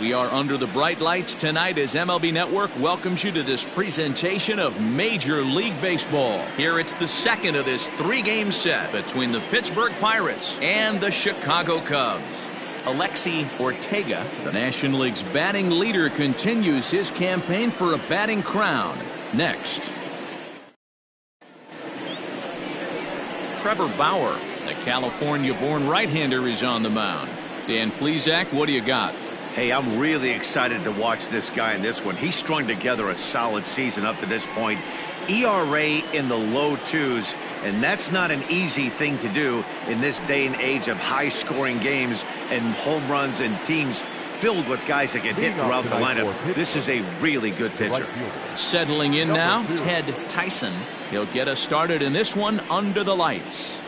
We are under the bright lights tonight as MLB Network welcomes you to this presentation of Major League Baseball. Here it's the second of this three-game set between the Pittsburgh Pirates and the Chicago Cubs. Alexi Ortega, the National League's batting leader, continues his campaign for a batting crown. Next. Trevor Bauer, the California-born right-hander, is on the mound. Dan Plesac, what do you got? Hey, I'm really excited to watch this guy in this one. He's strung together a solid season up to this point. ERA in the low twos, and that's not an easy thing to do in this day and age of high-scoring games and home runs and teams filled with guys that get hit throughout the lineup. This is a really good pitcher. Settling in now, Ted Tyson. He'll get us started in this one under the lights.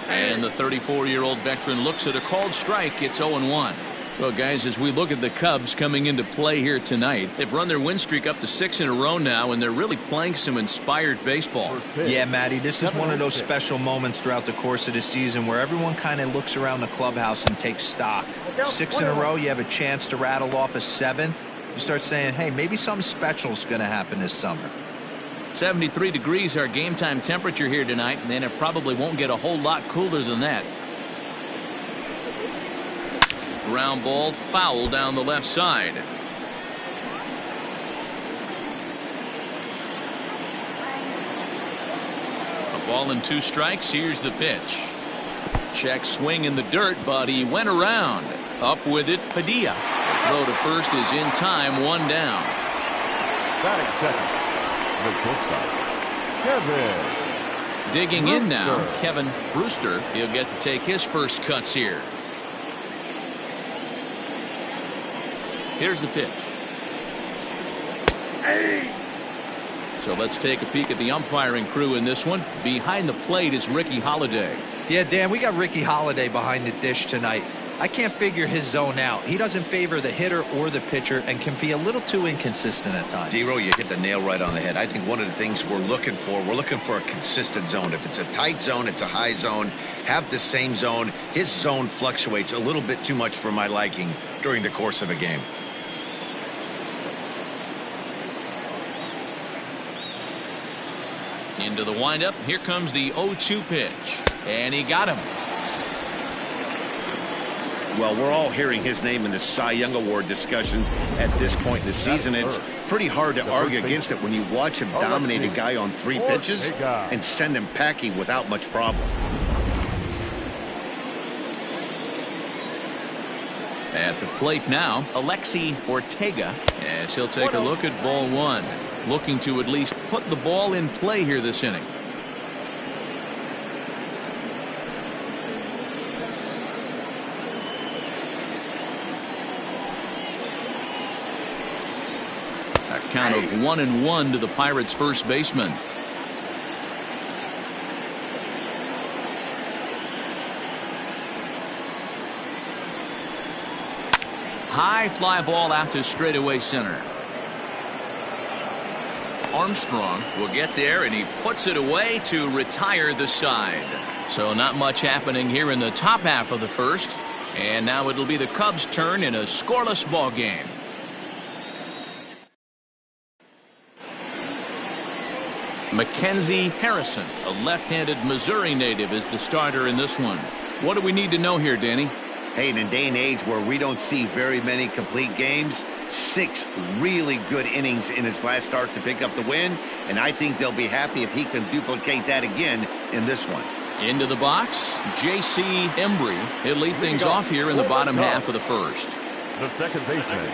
And the 34-year-old veteran looks at a called strike. It's 0-1. Well, guys, as we look at the Cubs coming into play here tonight, they've run their win streak up to 6 in a row now, and they're really playing some inspired baseball. Yeah, Matty, this is one of those special moments throughout the course of the season where everyone kind of looks around the clubhouse and takes stock. 6 in a row, you have a chance to rattle off a 7th. You start saying, hey, maybe something special is going to happen this summer. 73 degrees our game time temperature here tonight, and it probably won't get a whole lot cooler than that. Ground ball foul down the left side. A ball and 2 strikes. Here's the pitch. Check swing in the dirt, but he went around. Up with it, Padilla. The throw to first is in time, 1 down. Batting second, Kevin. Digging in now, Kevin Brewster. He'll get to take his first cuts here. Here's the pitch. So let's take a peek at the umpiring crew in this one. Behind the plate is Ricky Holiday. Yeah, Dan, we got Ricky Holiday behind the dish tonight. I can't figure his zone out. He doesn't favor the hitter or the pitcher and can be a little too inconsistent at times. D-Row, you hit the nail right on the head. I think one of the things we're looking for a consistent zone. If it's a tight zone, it's a high zone. Have the same zone. His zone fluctuates a little bit too much for my liking during the course of a game. Into the windup. Here comes the 0-2 pitch. And he got him. Well, we're all hearing his name in the Cy Young Award discussions at this point in the season. It's pretty hard to argue against it when you watch him dominate a guy on 3 pitches and send him packing without much problem. At the plate now, Alexi Ortega, as he'll take a look at ball 1. Looking to at least put the ball in play here this inning. A count of 1-1 to the Pirates' first baseman. High fly ball out to straightaway center. Armstrong will get there, and he puts it away to retire the side. So not much happening here in the top half of the first. And now it'll be the Cubs' turn in a scoreless ball game. Mackenzie Harrison, a left-handed Missouri native, is the starter in this one. What do we need to know here, Danny? Hey, in a day and age where we don't see very many complete games, 6 really good innings in his last start to pick up the win, and I think they'll be happy if he can duplicate that again in this one. Into the box, J.C. Embry. He'll lead things off here in the bottom half of the first. The second baseman,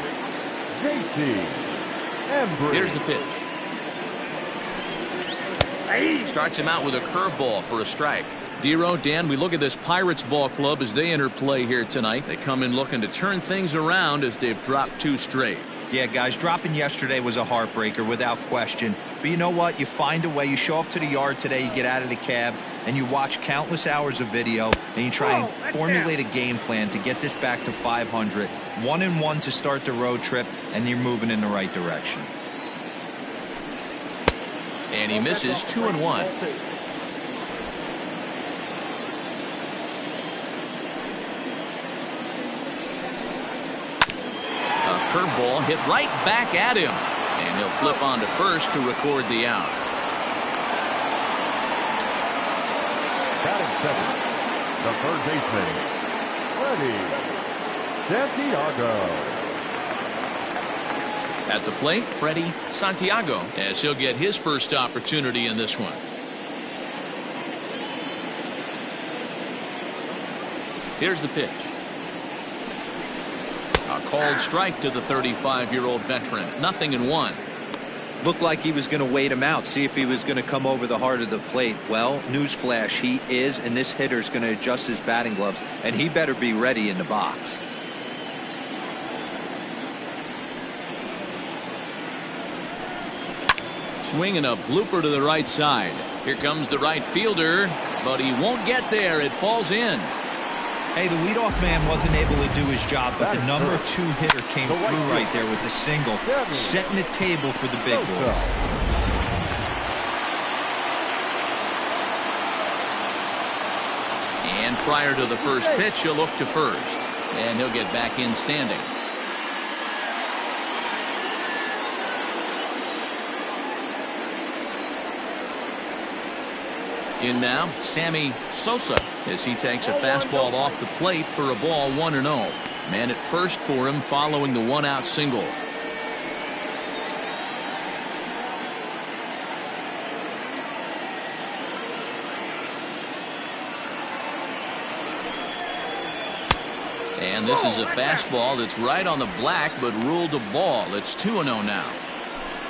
J.C. Embry. Here's the pitch. Starts him out with a curveball for a strike. D-Row, Dan, we look at this Pirates ball club as they enter play here tonight. They come in looking to turn things around as they've dropped 2 straight. Yeah, guys, dropping yesterday was a heartbreaker without question. But you know what? You find a way. You show up to the yard today, you get out of the cab, and you watch countless hours of video, and you try and formulate a game plan to get this back to 500. 1-1 to start the road trip, and you're moving in the right direction. And he misses 2-1. ball hit right back at him. And he'll flip on to first to record the out. Batting second, the third baseman, Freddie Santiago. At the plate, Freddie Santiago, as he'll get his first opportunity in this one. Here's the pitch. A called strike to the 35-year-old veteran. 0-1. Looked like he was going to wait him out, see if he was going to come over the heart of the plate. Well, newsflash, he is, and this hitter's going to adjust his batting gloves, and he better be ready in the box. Swinging a blooper to the right side. Here comes the right fielder, but he won't get there. It falls in. Hey, the leadoff man wasn't able to do his job, but the number 2 hitter came through right there with the single, setting the table for the big boys. And prior to the first pitch, he'll look to first, and he'll get back in standing. In now, Sammy Sosa, as he takes a fastball off the plate for a ball 1-0. Man at first for him following the 1-out single. And this is a fastball that's right on the black, but ruled a ball. It's 2-0 now.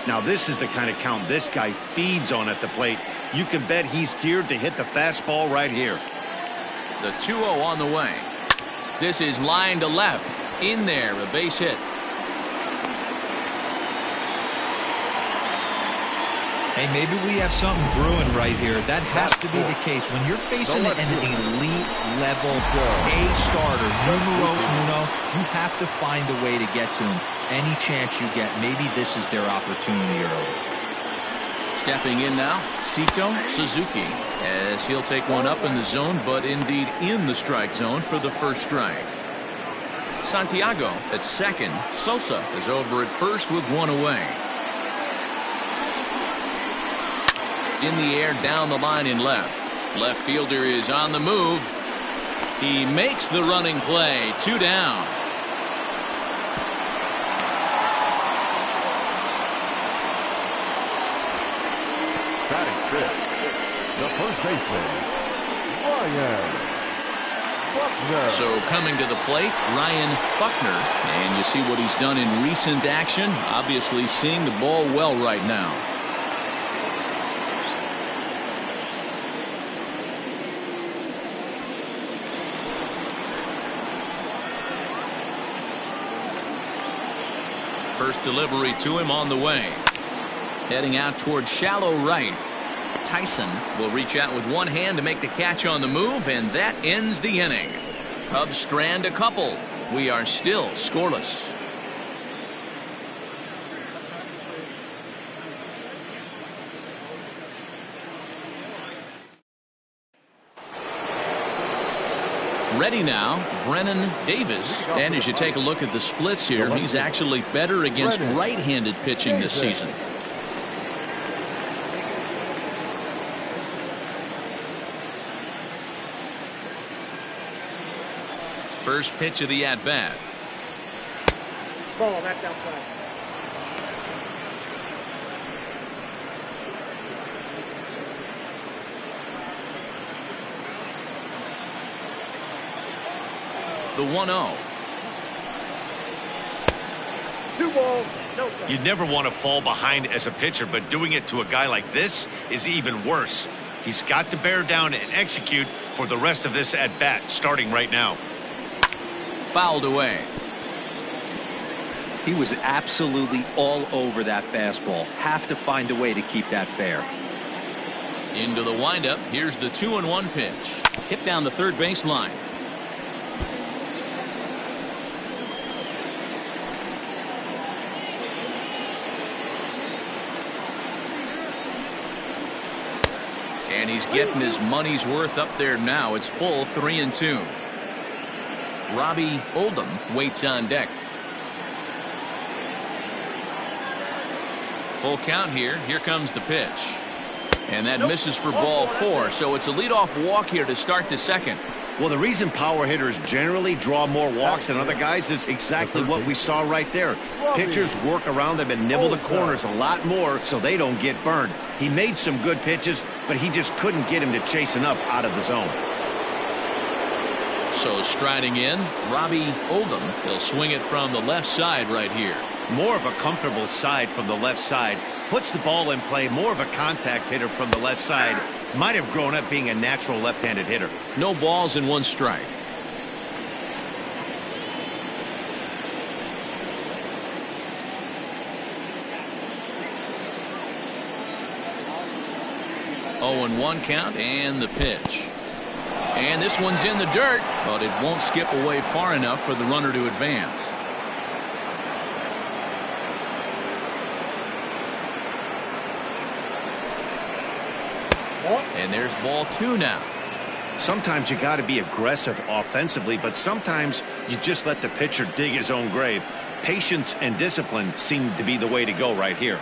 Now this is the kind of count this guy feeds on at the plate. You can bet he's geared to hit the fastball right here. The 2-0 on the way. This is line to left. In there, a base hit. Hey, maybe we have something brewing right here. That has to be the case. When you're facing an elite level A starter, numero uno, you have to find a way to get to him. Any chance you get, maybe this is their opportunity early. Stepping in now, Sito Suzuki, as he'll take one up in the zone, but indeed in the strike zone for the first strike. Santiago at second. Sosa is over at first with one away. In the air, down the line in left. Left fielder is on the move. He makes the running play. 2 down. Batting fifth, the first baseman, Ryan Buckner. So coming to the plate, Ryan Buckner. And you see what he's done in recent action. Obviously seeing the ball well right now. First delivery to him on the way. Heading out toward shallow right. Tyson will reach out with one hand to make the catch on the move, and that ends the inning. Cubs strand a couple. We are still scoreless. Ready now, Brennan Davis. And as you take a look at the splits here, he's actually better against right-handed pitching this season. First pitch of the at-bat. Ball back outside. The 1-0. 2 balls, no strikes. You'd never want to fall behind as a pitcher, but doing it to a guy like this is even worse. He's got to bear down and execute for the rest of this at-bat, starting right now. Fouled away. He was absolutely all over that fastball. Have to find a way to keep that fair. Into the windup. Here's the 2-1 pitch. Hit down the third base line. And he's getting his money's worth up there now. It's full 3-2. Robbie Oldham waits on deck. Full count here. Here comes the pitch. And that misses for ball 4. So it's a leadoff walk here to start the second. Well, the reason power hitters generally draw more walks than other guys is exactly what we saw right there. Pitchers work around them and nibble the corners a lot more so they don't get burned. He made some good pitches, but he just couldn't get him to chase enough out of the zone. So striding in, Robbie Oldham. He'll swing it from the left side right here. More of a comfortable side from the left side. Puts the ball in play. More of a contact hitter from the left side. Might have grown up being a natural left-handed hitter. No balls and 1 strike. Oh, and 1 count and the pitch. And this one's in the dirt, but it won't skip away far enough for the runner to advance. And there's ball 2 now. Sometimes you got to be aggressive offensively, but sometimes you just let the pitcher dig his own grave. Patience and discipline seem to be the way to go right here.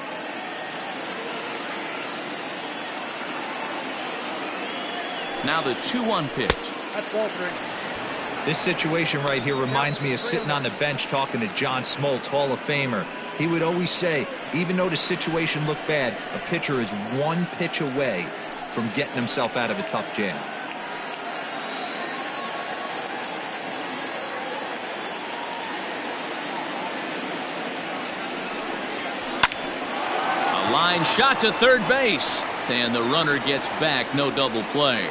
Now the 2-1 pitch. That's ball 3. This situation right here reminds me of sitting on the bench talking to John Smoltz, Hall of Famer. He would always say, even though the situation looked bad, a pitcher is 1 pitch away from getting himself out of a tough jam. A line shot to third base. And the runner gets back. No double play.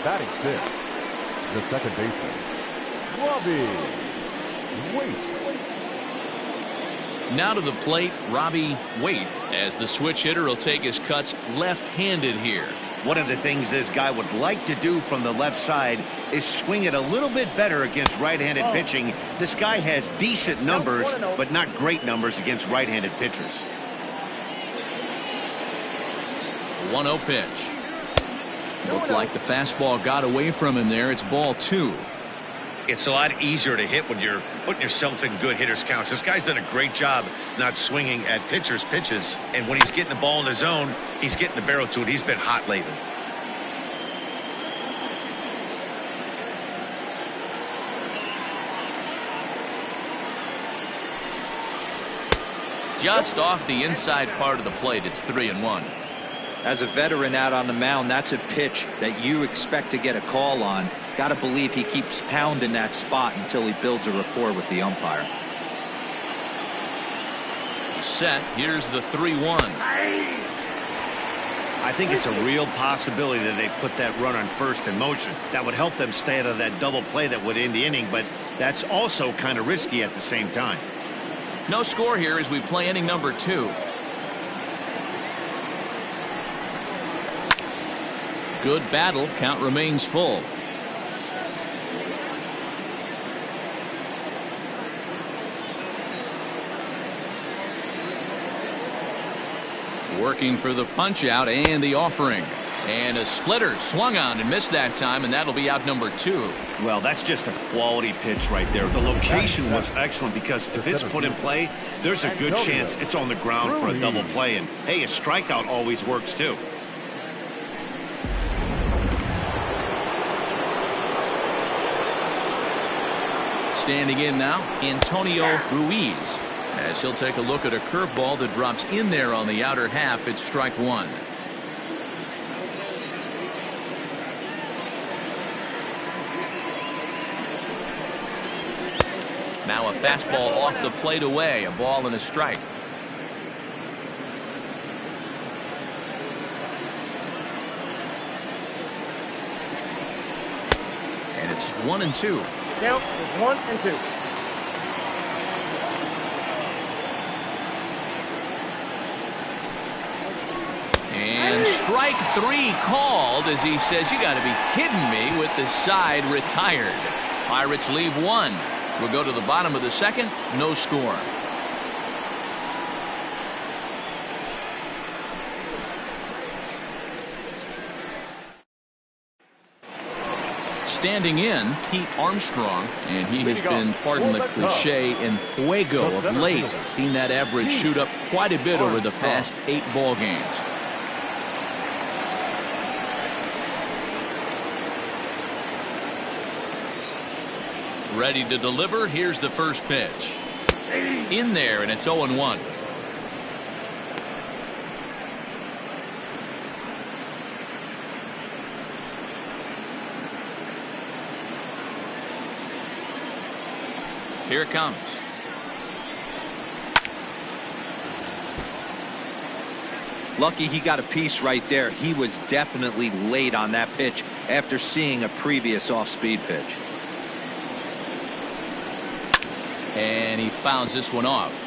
Batting 5th, the second baseman, Robbie Waite. Now to the plate, Robbie Waite, as the switch hitter will take his cuts left-handed here. One of the things this guy would like to do from the left side is swing it a little bit better against right-handed pitching. This guy has decent numbers, but not great numbers against right-handed pitchers. 1-0 pitch. Looked like the fastball got away from him there. It's ball 2. It's a lot easier to hit when you're putting yourself in good hitters counts. This guy's done a great job not swinging at pitchers' pitches, and when he's getting the ball in the zone, he's getting the barrel to it. He's been hot lately. Just off the inside part of the plate. It's 3-1. As a veteran out on the mound, that's a pitch that you expect to get a call on. Got to believe he keeps pounding that spot until he builds a rapport with the umpire. Set. Here's the 3-1. I think it's a real possibility that they put that run on first in motion. That would help them stay out of that double play that would end the inning, but that's also kind of risky at the same time. No score here as we play inning number 2. Good battle. Count remains full. Working for the punch out and the offering. And a splitter swung on and missed that time, and that'll be out number 2. Well, that's just a quality pitch right there. The location was excellent because if it's put in play, there's a good chance it's on the ground for a double play. And hey, a strikeout always works too. Standing in now, Antonio Ruiz, as he'll take a look at a curveball that drops in there on the outer half. It's strike 1. Now a fastball off the plate away, a ball and a strike. And it's 1-2. Count is 1 and 2. And strike 3 called as he says, you got to be kidding me, with the side retired. Pirates leave 1. We'll go to the bottom of the second. No score. Standing in, Pete Armstrong, and he has been, pardon the cliche, en fuego of late. Seen that average shoot up quite a bit over the past 8 ball games. Ready to deliver. Here's the first pitch. In there, and it's 0-1. Here it comes. Lucky he got a piece right there. He was definitely late on that pitch after seeing a previous off-speed pitch. And he fouls this one off.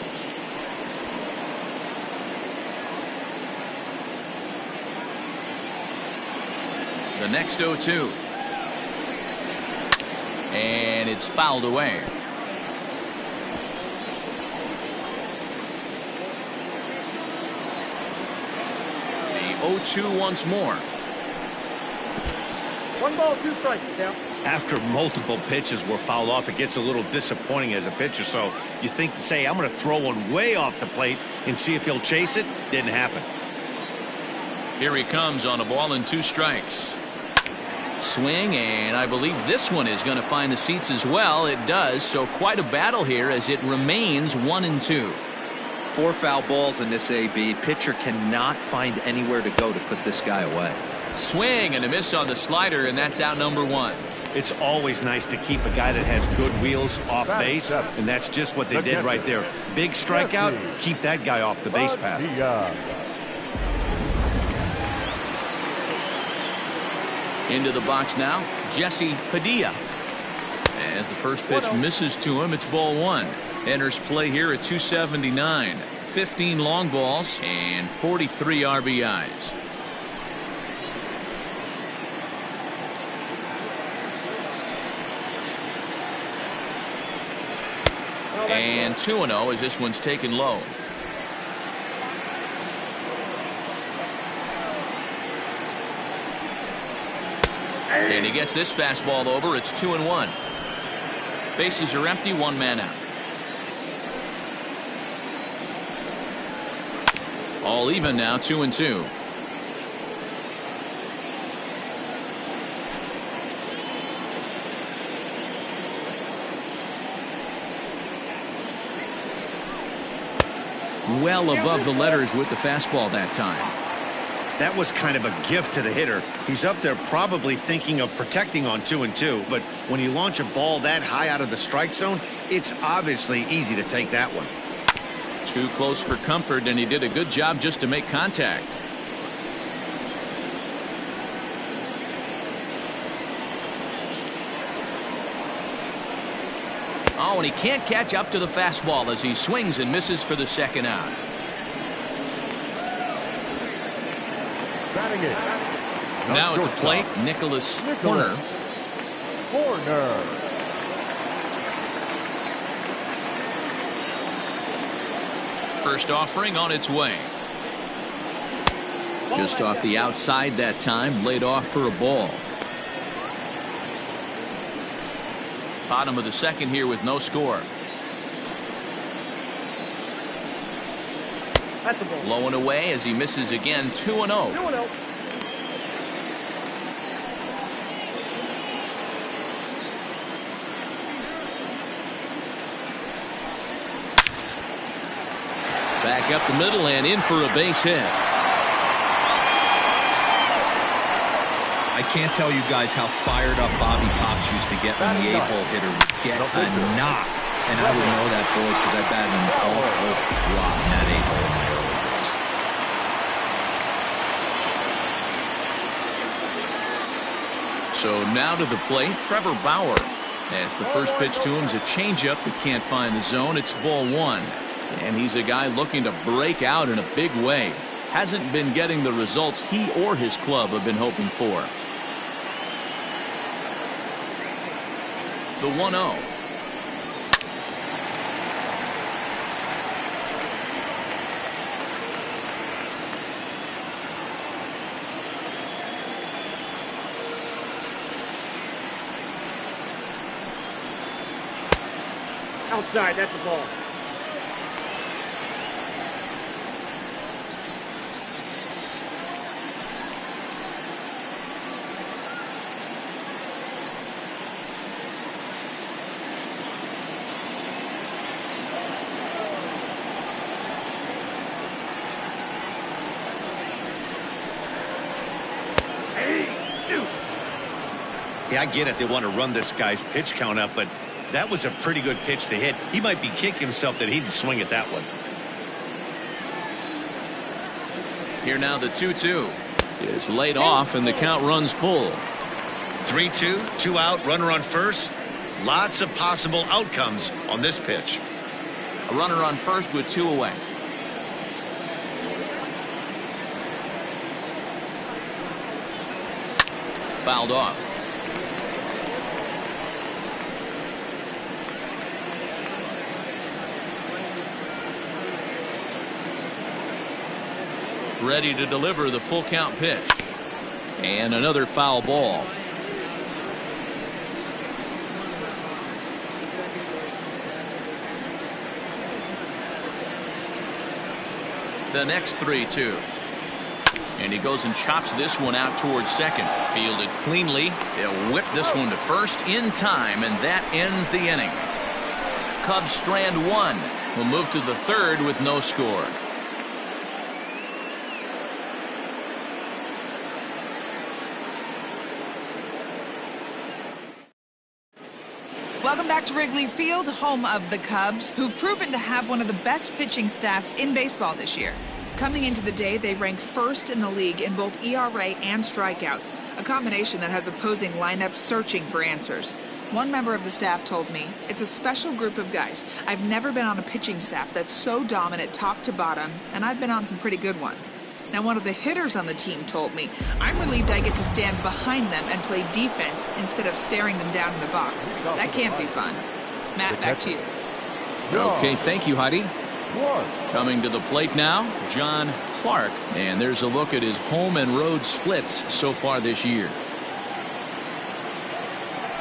The next 0-2. And it's fouled away. The 0-2 once more. 1 ball, 2 strikes, count. After multiple pitches were fouled off, it gets a little disappointing as a pitcher. So you think, say, I'm going to throw one way off the plate and see if he'll chase it. Didn't happen. Here he comes on a ball and 2 strikes. Swing, and I believe this one is going to find the seats as well. It does. So quite a battle here as it remains 1-2. 4 foul balls in this AB. Pitcher cannot find anywhere to go to put this guy away. Swing and a miss on the slider, and that's out number 1. It's always nice to keep a guy that has good wheels off base, and that's just what they did right there. Big strikeout, keep that guy off the base path. Into the box now, Jesse Padilla. As the first pitch misses to him, it's ball 1. Enters play here at 279. 15 long balls and 43 RBIs. And 2-0 as this one's taken low. And he gets this fastball over. It's 2-1. Bases are empty, 1 man out. All even now, 2-2. Well above the letters with the fastball that time. That was kind of a gift to the hitter. He's up there probably thinking of protecting on 2-2, but when you launch a ball that high out of the strike zone, it's obviously easy to take that one. Too close for comfort, and he did a good job just to make contact. Oh, and he can't catch up to the fastball as he swings and misses for the second out. Now at the plate, Nicholas Corner. First offering on its way. Just off the outside that time, laid off for a ball. Bottom of the second here with no score. Low and away as he misses again. 2-0. 2-0. Back up the middle and in for a base hit. I can't tell you guys how fired up Bobby Pops used to get when the 8-hole hitter would get a knock. And I would know that, boys, because I batted an awful lot in that 8-hole in my early days. So now to the plate, Trevor Bauer. As the first pitch to him is a changeup that can't find the zone. It's ball 1. And he's a guy looking to break out in a big way. Hasn't been getting the results he or his club have been hoping for. The 1-0. Outside, that's the ball. Yeah, I get it. They want to run this guy's pitch count up, but that was a pretty good pitch to hit. He might be kicking himself that he didn't swing at that one. Here now the 2-2 is laid off and the count runs full. 3-2, 2 out, runner on first. Lots of possible outcomes on this pitch. A runner on first with 2 away. Fouled off. Ready to deliver the full count pitch. And another foul ball. The next 3-2. And he goes and chops this one out towards second. Fielded cleanly. They'll whip this one to first in time, and that ends the inning. Cubs strand 1. Will move to the third with no score. Welcome back to Wrigley Field, home of the Cubs, who've proven to have one of the best pitching staffs in baseball this year. Coming into the day, they rank first in the league in both ERA and strikeouts, a combination that has opposing lineups searching for answers. One member of the staff told me, "It's a special group of guys. I've never been on a pitching staff that's so dominant top to bottom, and I've been on some pretty good ones." Now, one of the hitters on the team told me, "I'm relieved I get to stand behind them and play defense instead of staring them down in the box. That can't be fun." Matt, back to you. Okay, thank you, Heidi. Coming to the plate now, John Clark. And there's a look at his home and road splits so far this year.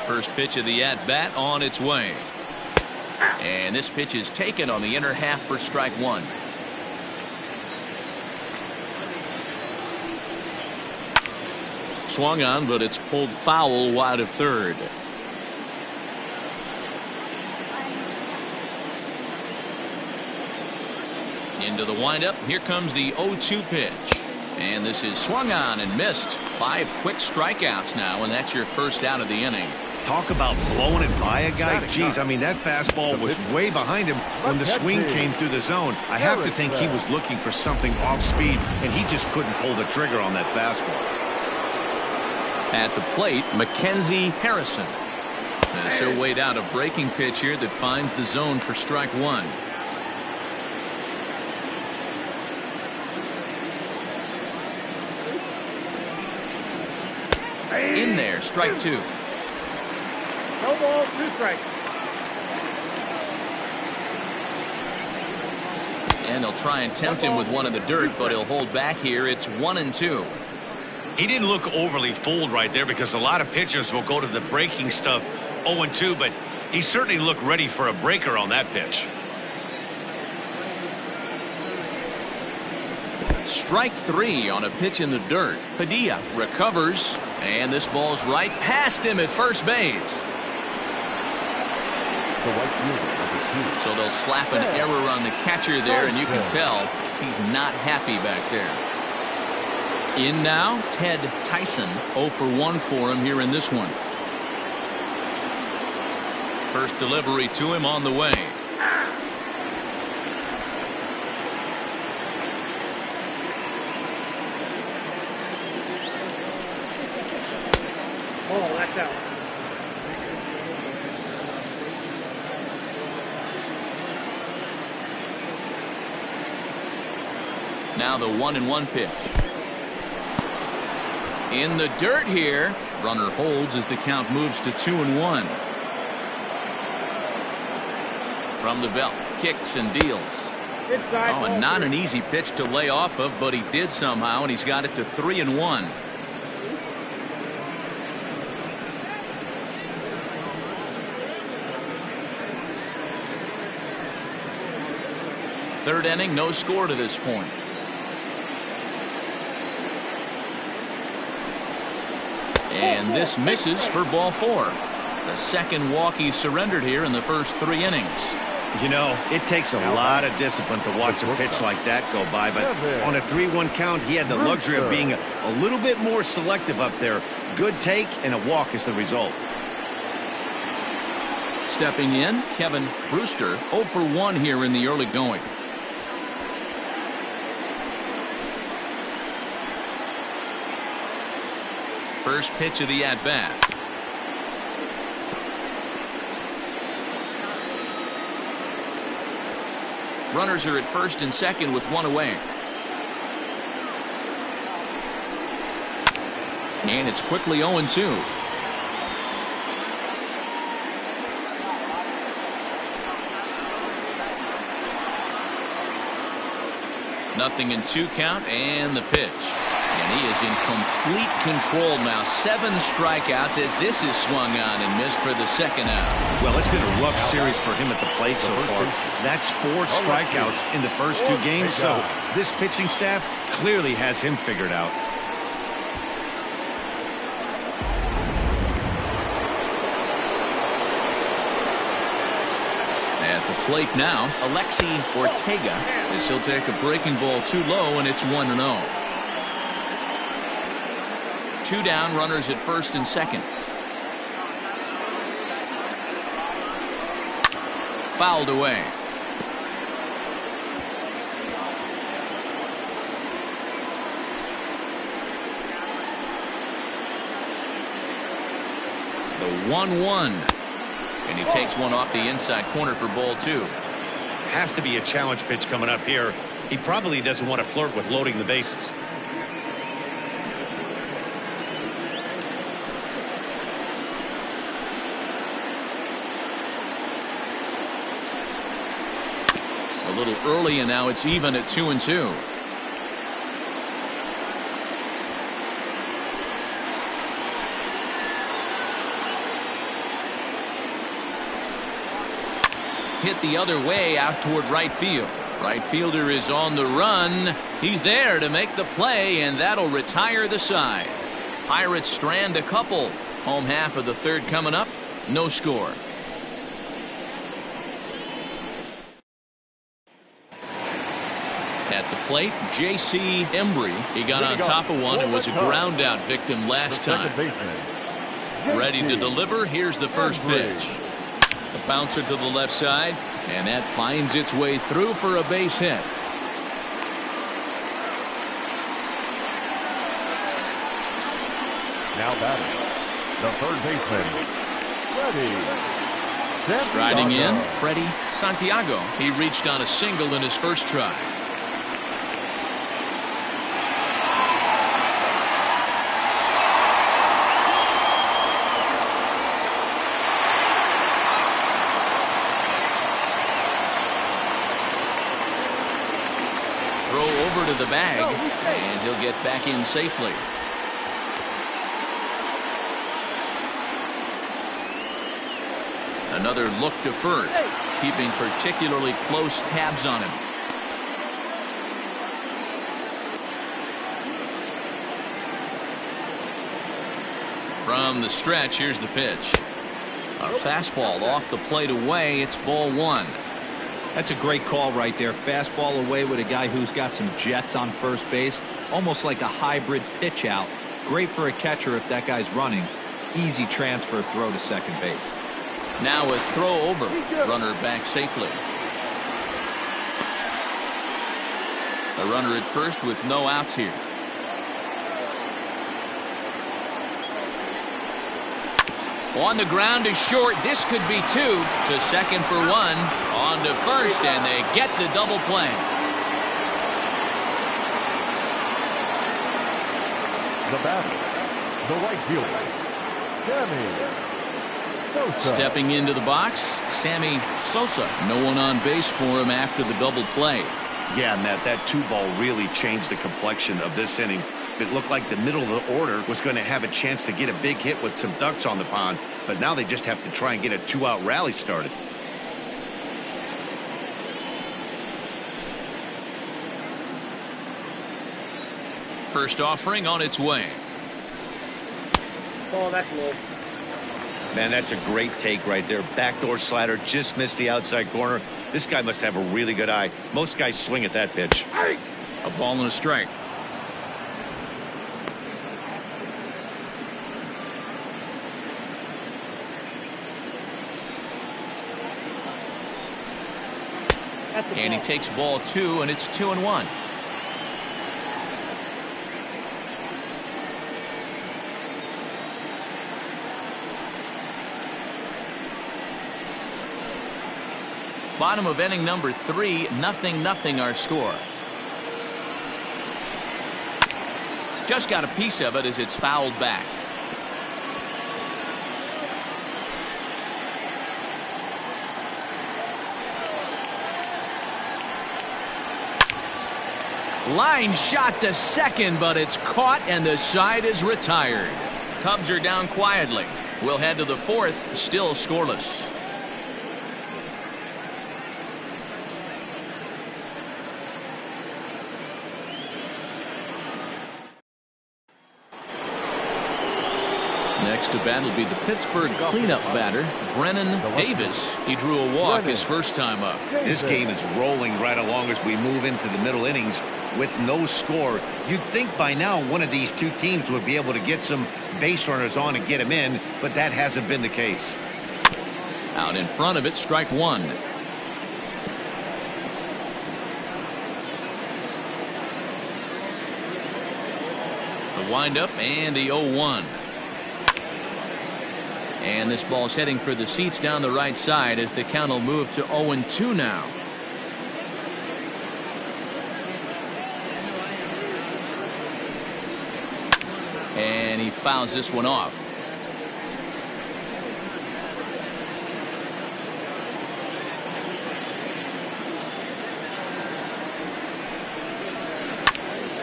First pitch of the at-bat on its way. And this pitch is taken on the inner half for strike 1. Swung on, but it's pulled foul wide of third. Into the windup. Here comes the 0-2 pitch. And this is swung on and missed. 5 quick strikeouts now, and that's your first out of the inning. Talk about blowing it by a guy. Geez, I mean, that fastball was way behind him when the swing came through the zone. I have to think he was looking for something off speed, and he just couldn't pull the trigger on that fastball. At the plate, Mackenzie Harrison. As he'll wait out a breaking pitch here that finds the zone for strike 1. In there, strike 2. No ball, 2 strikes. And they'll try and tempt him with one in the dirt, but he'll hold back here. It's 1-2. He didn't look overly fooled right there because a lot of pitchers will go to the breaking stuff 0-2, but he certainly looked ready for a breaker on that pitch. Strike 3 on a pitch in the dirt. Padilla recovers, and this ball's right past him at first base. So they'll slap an error on the catcher there, and you can tell he's not happy back there. In now, Ted Tyson. 0 for 1 for him here in this one. First delivery to him on the way. Oh, that's out. Now the 1-1 pitch. In the dirt here. Runner holds as the count moves to 2-1. From the belt, kicks and deals. Oh, and not an easy pitch to lay off of, but he did somehow, and he's got it to 3-1. Third inning, no score to this point. And this misses for ball 4. The second walk he surrendered here in the first 3 innings. You know, it takes a lot of discipline to watch a pitch like that go by, but on a 3-1 count, he had the luxury of being a little bit more selective up there. Good take, and a walk is the result. Stepping in, Kevin Brewster, 0 for 1 here in the early going. First pitch of the at-bat. Runners are at first and second with 1 away. And it's quickly 0-2. Nothing in 2 count, and the pitch. And he is in complete control now. 7 strikeouts as this is swung on and missed for the second out. Well, it's been a rough series for him at the plate so far. That's 4 strikeouts in the first 2 games, so this pitching staff clearly has him figured out. At the plate now, Alexi Ortega, as he'll take a breaking ball too low, and it's 1-0. 2 down, runners at first and second. Fouled away. The 1-1. And he takes one off the inside corner for ball 2. Has to be a challenge pitch coming up here. He probably doesn't want to flirt with loading the bases. A little early, and now it's even at 2-2. Hit the other way out toward right field. Right fielder is on the run. He's there to make the play, and that'll retire the side. Pirates strand a couple. Home half of the third coming up. No score. At the plate, J.C. Embry. He got on top of one and was a ground out victim last time. Ready to deliver. Here's the first pitch. A bouncer to the left side, and that finds its way through for a base hit. Now batting, the third baseman, Freddie. Striding in, Freddie Santiago. He reached on a single in his first try. To the bag, and he'll get back in safely. Another look to first, keeping particularly close tabs on him. From the stretch, here's the pitch. A fastball off the plate away. It's ball 1. That's a great call right there. Fastball away with a guy who's got some jets on first base. Almost like a hybrid pitch out. Great for a catcher if that guy's running. Easy transfer throw to second base. Now a throw over. Runner back safely. A runner at first with no outs here. On the ground is short. This could be 2. To second for 1. On to first, and they get the double play. The batter, the right fielder, Sammy Sosa. Stepping into the box, Sammy Sosa. No one on base for him after the double play. Yeah, Matt, that 2-ball really changed the complexion of this inning. It looked like the middle of the order was going to have a chance to get a big hit with some ducks on the pond, but now they just have to try and get a 2-out rally started. First offering on its way. Ball, that's low. Man, that's a great take right there. Backdoor slider, just missed the outside corner. This guy must have a really good eye. Most guys swing at that pitch. A ball and a strike. And he takes ball 2, and it's 2-1. Bottom of inning number 3, 0-0 our score. Just got a piece of it as it's fouled back. Line shot to second, but it's caught and the side is retired. Cubs are down quietly. We'll head to the 4th, still scoreless. Next to bat will be the Pittsburgh cleanup batter, Brennan Davis. He drew a walk his first time up. This game is rolling right along as we move into the middle innings with no score. You'd think by now one of these two teams would be able to get some base runners on and get them in, but that hasn't been the case. Out in front of it, strike 1. The windup and the 0-1. And this ball's heading for the seats down the right side as the count will move to 0-2 now. And he fouls this one off.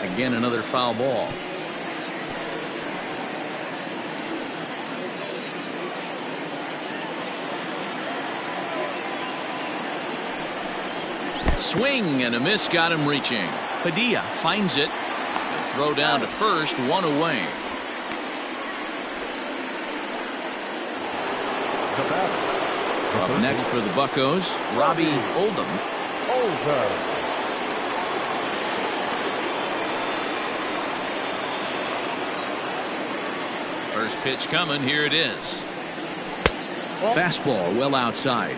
Again, another foul ball. Swing and a miss got him reaching. Padilla finds it. A throw down to first, 1 away. Up next for the Buccos, Robbie Oldham. First pitch coming, here it is. Fastball well outside.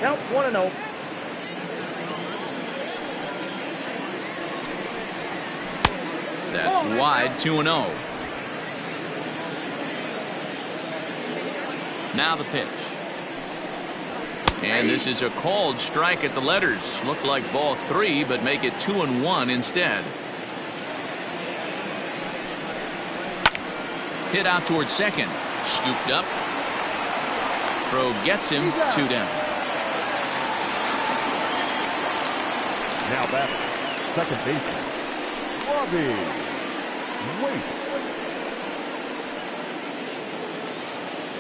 Count 1-0. That's wide, 2-0. Now the pitch. And this is a called strike at the letters. Looked like ball 3, but make it 2-1 instead. Hit out towards second. Scooped up. Throw gets him, 2 down. Now batter, second baseman, Robbie Wait.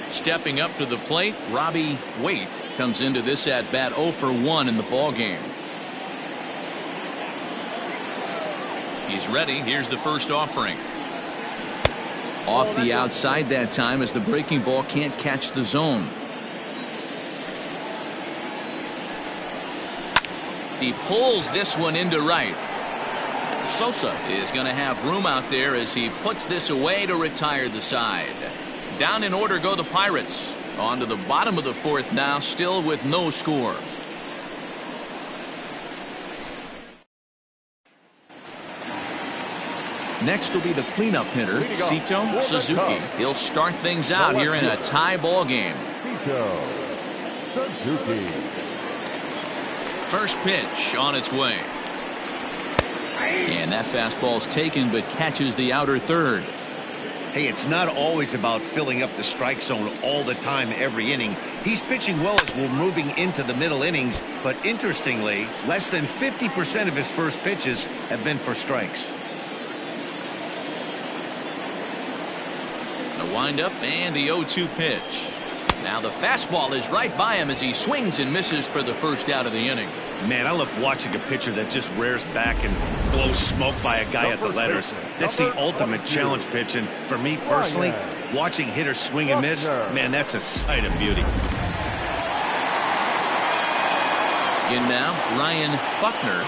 Stepping up to the plate, Robbie Wait comes into this at bat 0 for 1 in the ball game. He's ready. Here's the first offering. Off the outside that time as the breaking ball can't catch the zone. He pulls this one into right. Sosa is going to have room out there as he puts this away to retire the side. Down in order go the Pirates. On to the bottom of the 4th now, still with no score. Next will be the cleanup hitter, Sito Suzuki. He'll start things out here in a tie ball game. Suzuki. First pitch on its way. And that fastball's taken but catches the outer third. Hey, it's not always about filling up the strike zone all the time every inning. He's pitching well as we're moving into the middle innings, but interestingly, less than 50% of his first pitches have been for strikes. The windup and the 0-2 pitch. Now the fastball is right by him as he swings and misses for the first out of the inning. Man, I love watching a pitcher that just rears back and blows smoke by a guy at the letters. That's the ultimate challenge pitch, and for me personally, watching hitters swing and miss, man, that's a sight of beauty. In now, Ryan Buckner,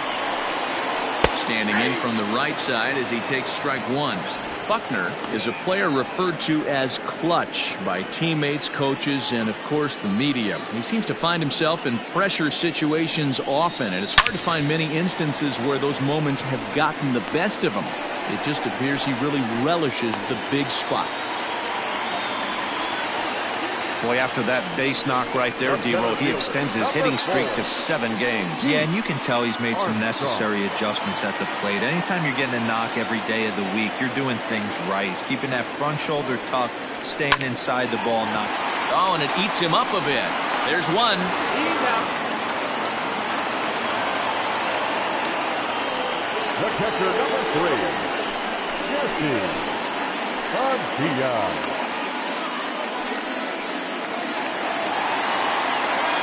standing in from the right side as he takes strike one. Buckner is a player referred to as clutch by teammates, coaches, and of course the media. He seems to find himself in pressure situations often, and it's hard to find many instances where those moments have gotten the best of him. It just appears he really relishes the big spot. Boy, after that base knock right there, D-Roll, he extends his hitting streak to 7 games. Yeah, and you can tell he's made some necessary adjustments at the plate. Anytime you're getting a knock every day of the week, you're doing things right. He's keeping that front shoulder tucked, staying inside the ball, not. Oh, and it eats him up a bit. There's one. The catcher, number 3, Jesse.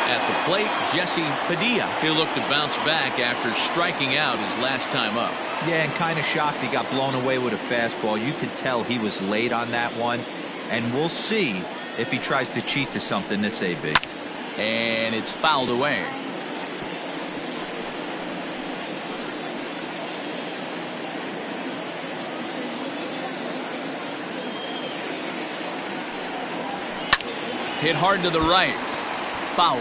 At the plate, Jesse Padilla. He'll look to bounce back after striking out his last time up. Yeah, and kind of shocked he got blown away with a fastball. You could tell he was late on that one, and we'll see if he tries to cheat to something this AB. And it's fouled away. Hit hard to the right. Foul.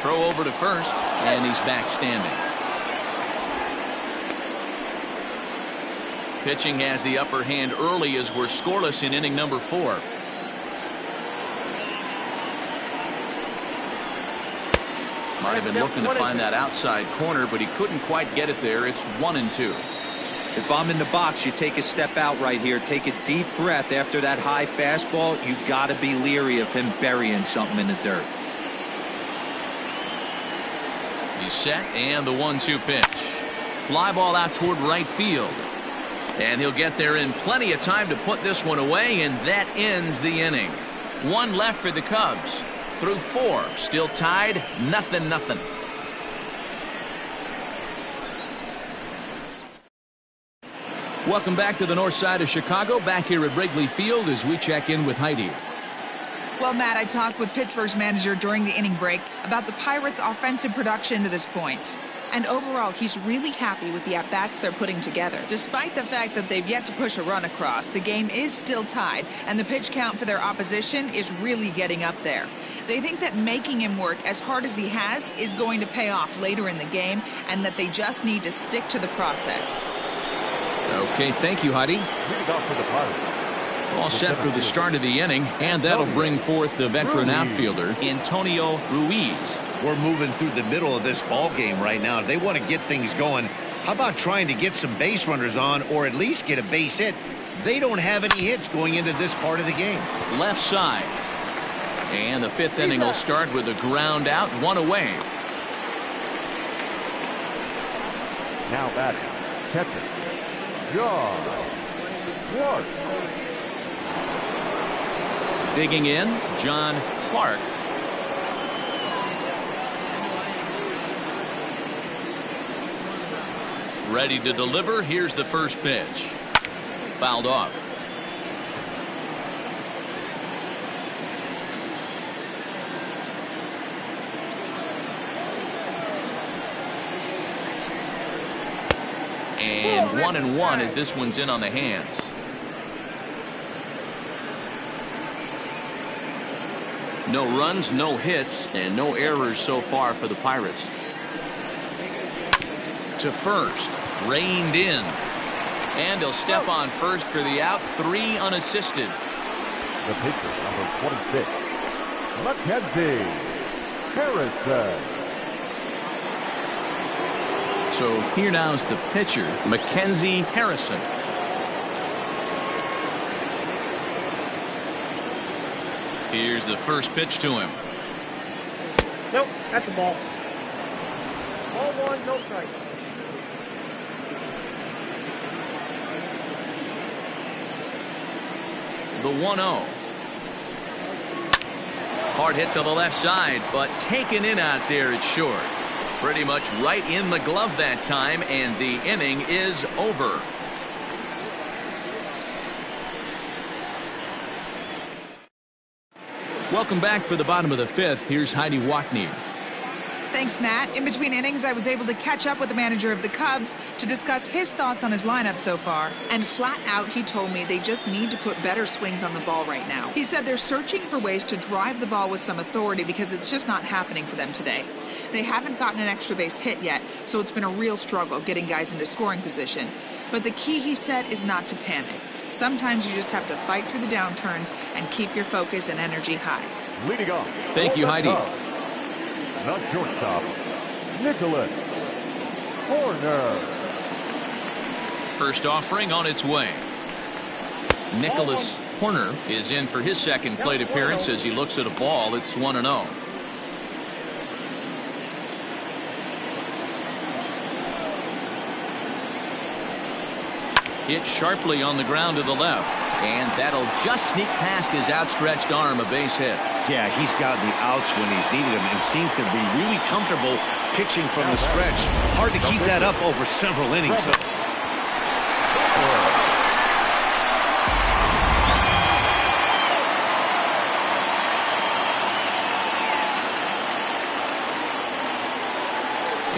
Throw over to first, and he's back standing. Pitching has the upper hand early as we're scoreless in inning number 4. Might have been looking to find that outside corner, but he couldn't quite get it there. It's 1-2. If I'm in the box, you take a step out right here. Take a deep breath after that high fastball. You got to be leery of him burying something in the dirt. He's set, and the 1-2 pitch. Fly ball out toward right field. And he'll get there in plenty of time to put this one away, and that ends the inning. 1 left for the Cubs. Through 4. Still tied, 0-0. Welcome back to the north side of Chicago. Back here at Wrigley Field as we check in with Heidi. Well, Matt, I talked with Pittsburgh's manager during the inning break about the Pirates' offensive production to this point. And overall, he's really happy with the at-bats they're putting together. Despite the fact that they've yet to push a run across, the game is still tied, and the pitch count for their opposition is really getting up there. They think that making him work as hard as he has is going to pay off later in the game, and that they just need to stick to the process. Okay, thank you, Heidi. All set for the start of the inning, and that'll bring forth the veteran outfielder, Antonio Ruiz. We're moving through the middle of this ball game right now. They want to get things going. How about trying to get some base runners on, or at least get a base hit? They don't have any hits going into this part of the game. Left side. And the 5th inning will start with a ground out, 1 away. Now batting, catcher, John Clark. Digging in, John Clark. Ready to deliver. Here's the first pitch. Fouled off. And 1-1 as this one's in on the hands. No runs, no hits, and no errors so far for the Pirates. To first, reined in. And he'll step on first for the out, 3 unassisted. The pitcher, number 26, Mackenzie Harrison. So here now is the pitcher, Mackenzie Harrison. Here's the first pitch to him. Nope, that's the ball. Ball 1, no strike. the 1-0. Hard hit to the left side, but taken in out there, it's short. Pretty much right in the glove that time, and the inning is over. Welcome back for the bottom of the fifth. Here's Heidi Watney. Thanks, Matt. In between innings, I was able to catch up with the manager of the Cubs to discuss his thoughts on his lineup so far. And flat out, he told me they just need to put better swings on the ball right now. He said they're searching for ways to drive the ball with some authority because it's just not happening for them today. They haven't gotten an extra base hit yet, so it's been a real struggle getting guys into scoring position. But the key, he said, is not to panic. Sometimes you just have to fight through the downturns and keep your focus and energy high. Leading off. Thank you, Heidi. Not shortstop, Nicholas Horner. First offering on its way. Nicholas Horner is in for his second plate appearance as he looks at a ball. It's 1-0. Hit sharply on the ground to the left, and that'll just sneak past his outstretched arm, a base hit. Yeah, he's got the outs when he's needed them and seems to be really comfortable pitching from the stretch. Hard to keep that up over several innings, though.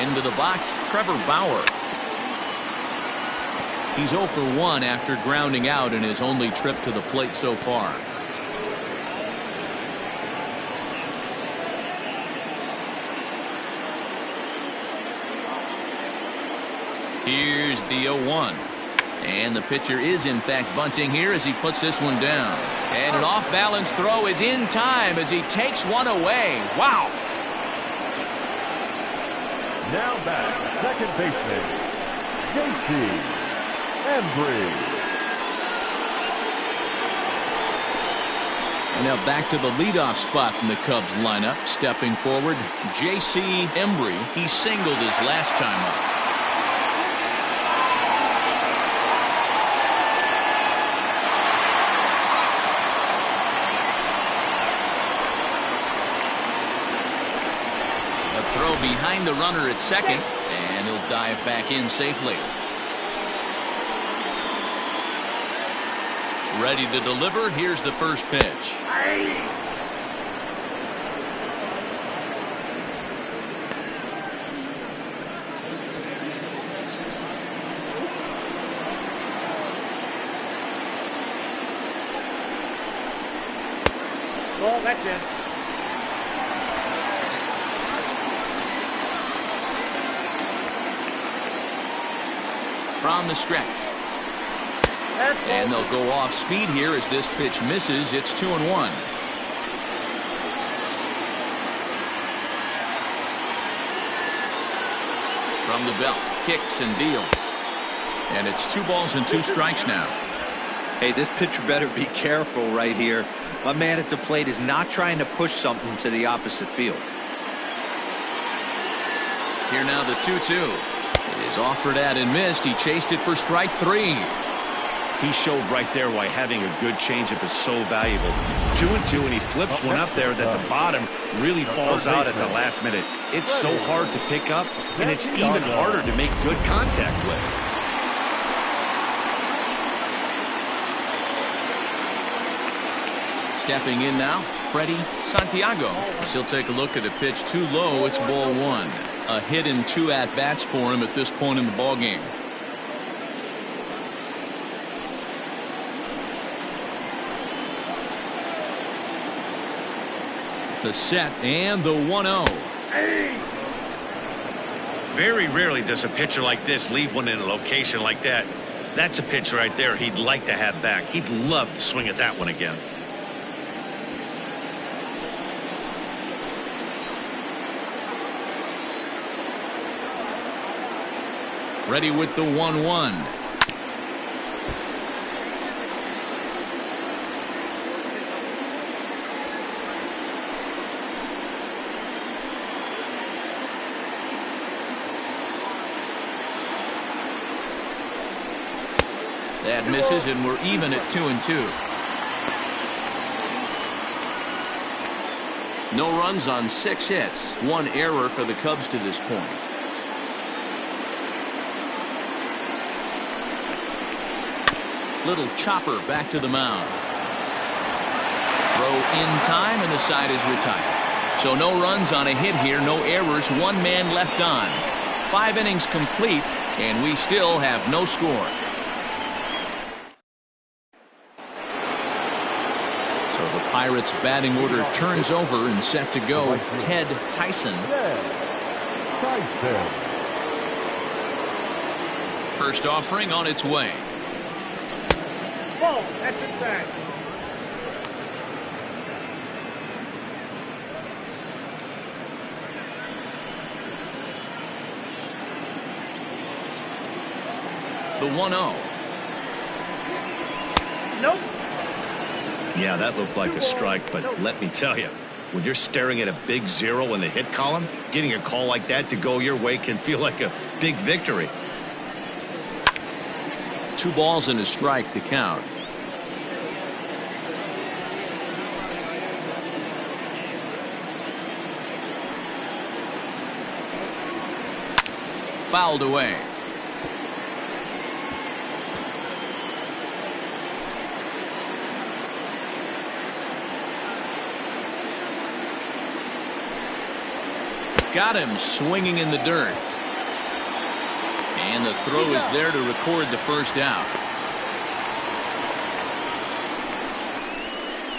Into the box, Trevor Bauer. He's 0 for 1 after grounding out in his only trip to the plate so far. Here's the 0-1. And the pitcher is in fact bunting here as he puts this one down. And an off-balance throw is in time as he takes one away. Wow. Now back, second baseman, JC Embry. And now back to the leadoff spot in the Cubs lineup. Stepping forward, J.C. Embry. He singled his last time up. A throw behind the runner at second, and he'll dive back in safely. Ready to deliver. Here's the first pitch. Well, that's it. From the stretch. And they'll go off speed here as this pitch misses. It's 2-1. From the belt, kicks and deals. And it's 2 balls and 2 strikes now. Hey, this pitcher better be careful right here. My man at the plate is not trying to push something to the opposite field. Here now the 2-2. It is offered at and missed. He chased it for strike 3. He showed right there why having a good changeup is so valuable. 2-2, and he flips one up there that the bottom really falls out at the last minute. It's so hard to pick up, and it's even harder to make good contact with. Stepping in now, Freddie Santiago. As he'll take a look at a pitch too low. It's ball 1. A hit and 2 at-bats for him at this point in the ballgame. The set and the 1-0. Very rarely does a pitcher like this leave one in a location like that. That's a pitch right there he'd like to have back. He'd love to swing at that one again. Ready with the 1-1. That misses, and we're even at 2-2. No runs on 6 hits. 1 error for the Cubs to this point. Little chopper back to the mound. Throw in time, and the side is retired. So no runs on a hit here, no errors, 1 man left on. 5 innings complete, and we still have no score. So the Pirates' batting order turns over and set to go. Ted Tyson. First offering on its way. Ball, that's inside. The 1-0. Nope. Yeah, that looked like a strike, but let me tell you, when you're staring at a big 0 in the hit column, getting a call like that to go your way can feel like a big victory. 2 balls and a strike to count. Fouled away. Got him swinging in the dirt. And the throw is there to record the first out.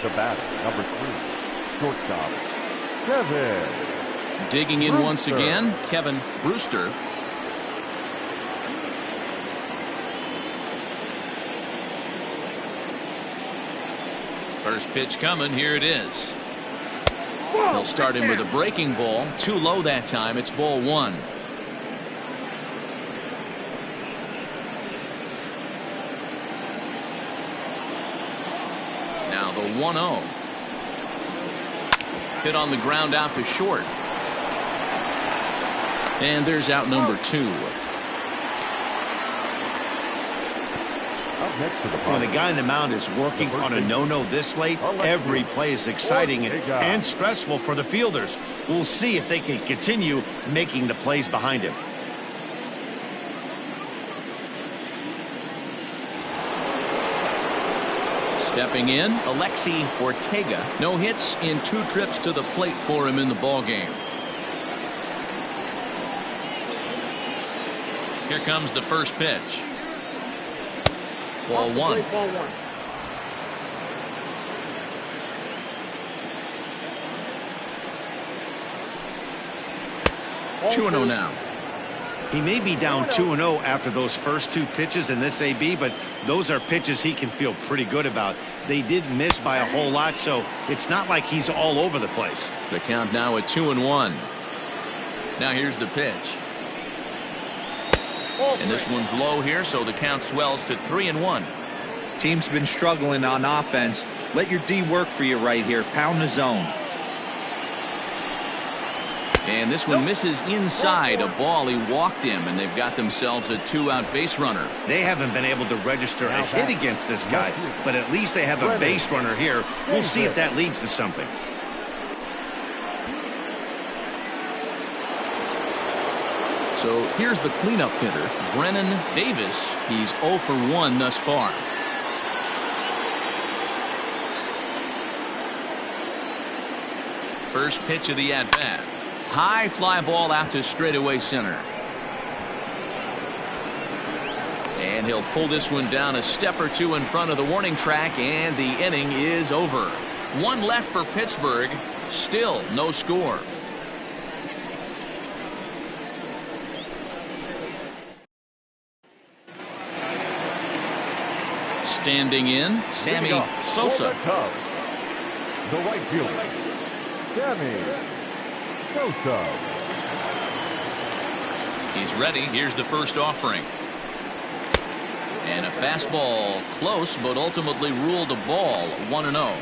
The batter, number 3, shortstop, Kevin. Digging in once again, Kevin Brewster. First pitch coming, here it is. He'll start him with a breaking ball. Too low that time. It's ball 1. Now the 1-0. Hit on the ground out to short. And there's out number 2. When the guy in the mound is working on a no-no this late, every play is exciting and stressful for the fielders. We'll see if they can continue making the plays behind him. Stepping in, Alexi Ortega. No hits in 2 trips to the plate for him in the ballgame. Here comes the first pitch. Ball 1. Ball 1. 2-0 now. He may be down 2-0 after those first 2 pitches in this AB, but those are pitches he can feel pretty good about. They did miss by a whole lot, so it's not like he's all over the place. The count now at 2-1. Now here's the pitch. And this one's low here, so the count swells to 3-1. Team's been struggling on offense. Let your D work for you right here. Pound the zone. And this one misses inside. A ball, he walked him, and they've got themselves a 2-out base runner. They haven't been able to register a hit against this guy, but at least they have a base runner here. We'll see if that leads to something. So here's the cleanup hitter, Brennan Davis. He's 0 for 1 thus far. First pitch of the at-bat. High fly ball out to straightaway center. And he'll pull this one down a step or 2 in front of the warning track, and the inning is over. 1 left for Pittsburgh. Still no score. Standing in, Sammy Sosa. The right fielder, Sammy Sosa. He's ready. Here's the first offering. And a fastball close, but ultimately ruled a ball. 1-0.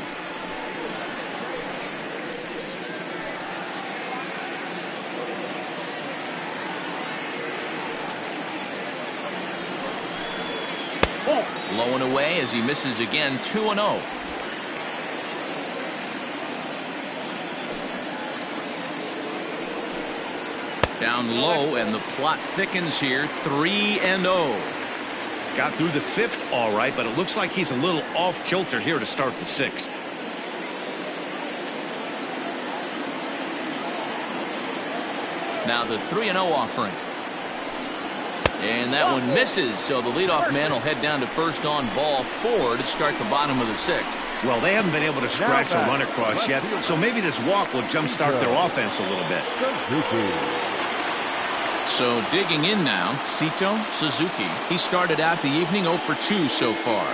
Low and away as he misses again. 2-0. Down low, and the plot thickens here. 3-0. Got through the 5th all right, but it looks like he's a little off kilter here to start the 6th. Now the 3-0 offering. And that one misses, so the leadoff man will head down to first on ball 4 to start the bottom of the 6th. Well, they haven't been able to scratch a run across yet, so maybe this walk will jumpstart their offense a little bit. So digging in now, Sito Suzuki. He started out the evening 0 for 2 so far.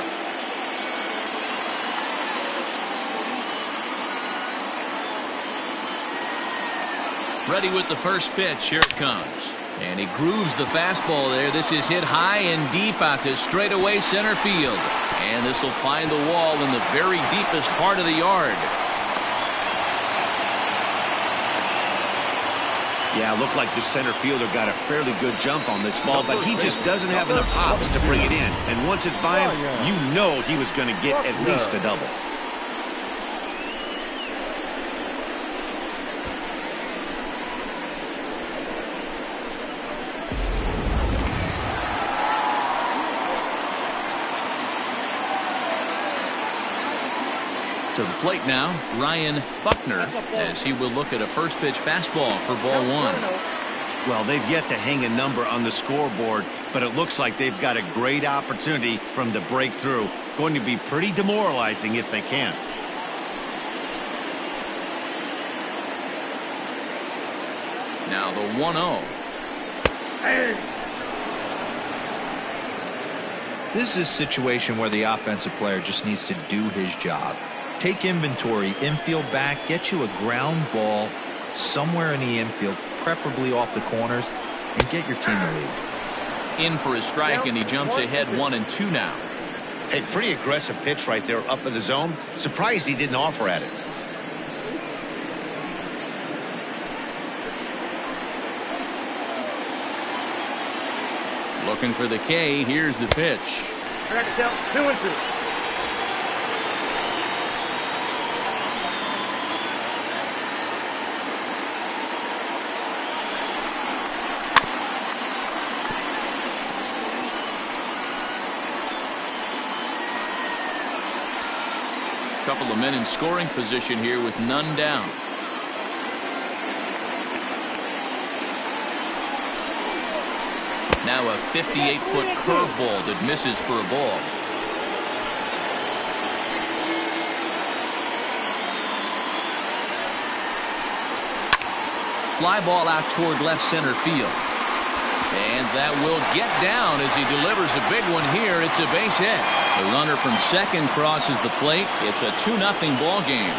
Ready with the first pitch. Here it comes. And he grooves the fastball there. This is hit high and deep out to straightaway center field. And this will find the wall in the very deepest part of the yard. Yeah, it looked like the center fielder got a fairly good jump on this ball, but he just doesn't have enough hops to bring it in. And once it's by him, you know he was going to get at least a double. To the plate now, Ryan Buckner, as he will look at a first pitch fastball for ball 1. Well, they've yet to hang a number on the scoreboard, but it looks like they've got a great opportunity from the breakthrough. Going to be pretty demoralizing if they can't. Now the 1-0. This is a situation where the offensive player just needs to do his job. Take inventory, infield back, get you a ground ball somewhere in the infield, preferably off the corners, and get your team to lead. In for a strike, and he jumps ahead 1-2 now. Hey, pretty aggressive pitch right there up in the zone. Surprised he didn't offer at it. Looking for the K. Here's the pitch. I got to tell 2-2. Couple of men in scoring position here with none down. Now a 58-foot curveball that misses for a ball. Fly ball out toward left center field. And that will get down as he delivers a big one here. It's a base hit. The runner from second crosses the plate. It's a 2-0 ball game.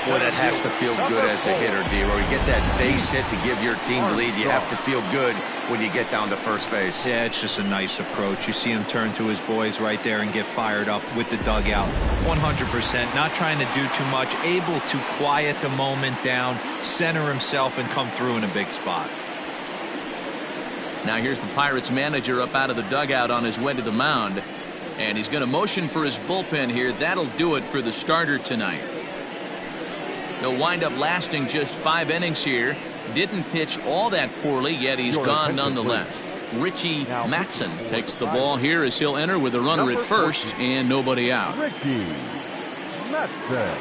Boy, that has to feel good as a hitter, D-Roy. You get that base hit to give your team the lead. You have to feel good when you get down to first base. Yeah, it's just a nice approach. You see him turn to his boys right there and get fired up with the dugout. 100%, not trying to do too much, able to quiet the moment down, center himself, and come through in a big spot. Now here's the Pirates manager up out of the dugout on his way to the mound. And he's going to motion for his bullpen here. That'll do it for the starter tonight. He'll wind up lasting just 5 innings here. Didn't pitch all that poorly, yet he's gone nonetheless. Richie Matson takes the ball here as he'll enter with a runner at first and nobody out. Richie Matson.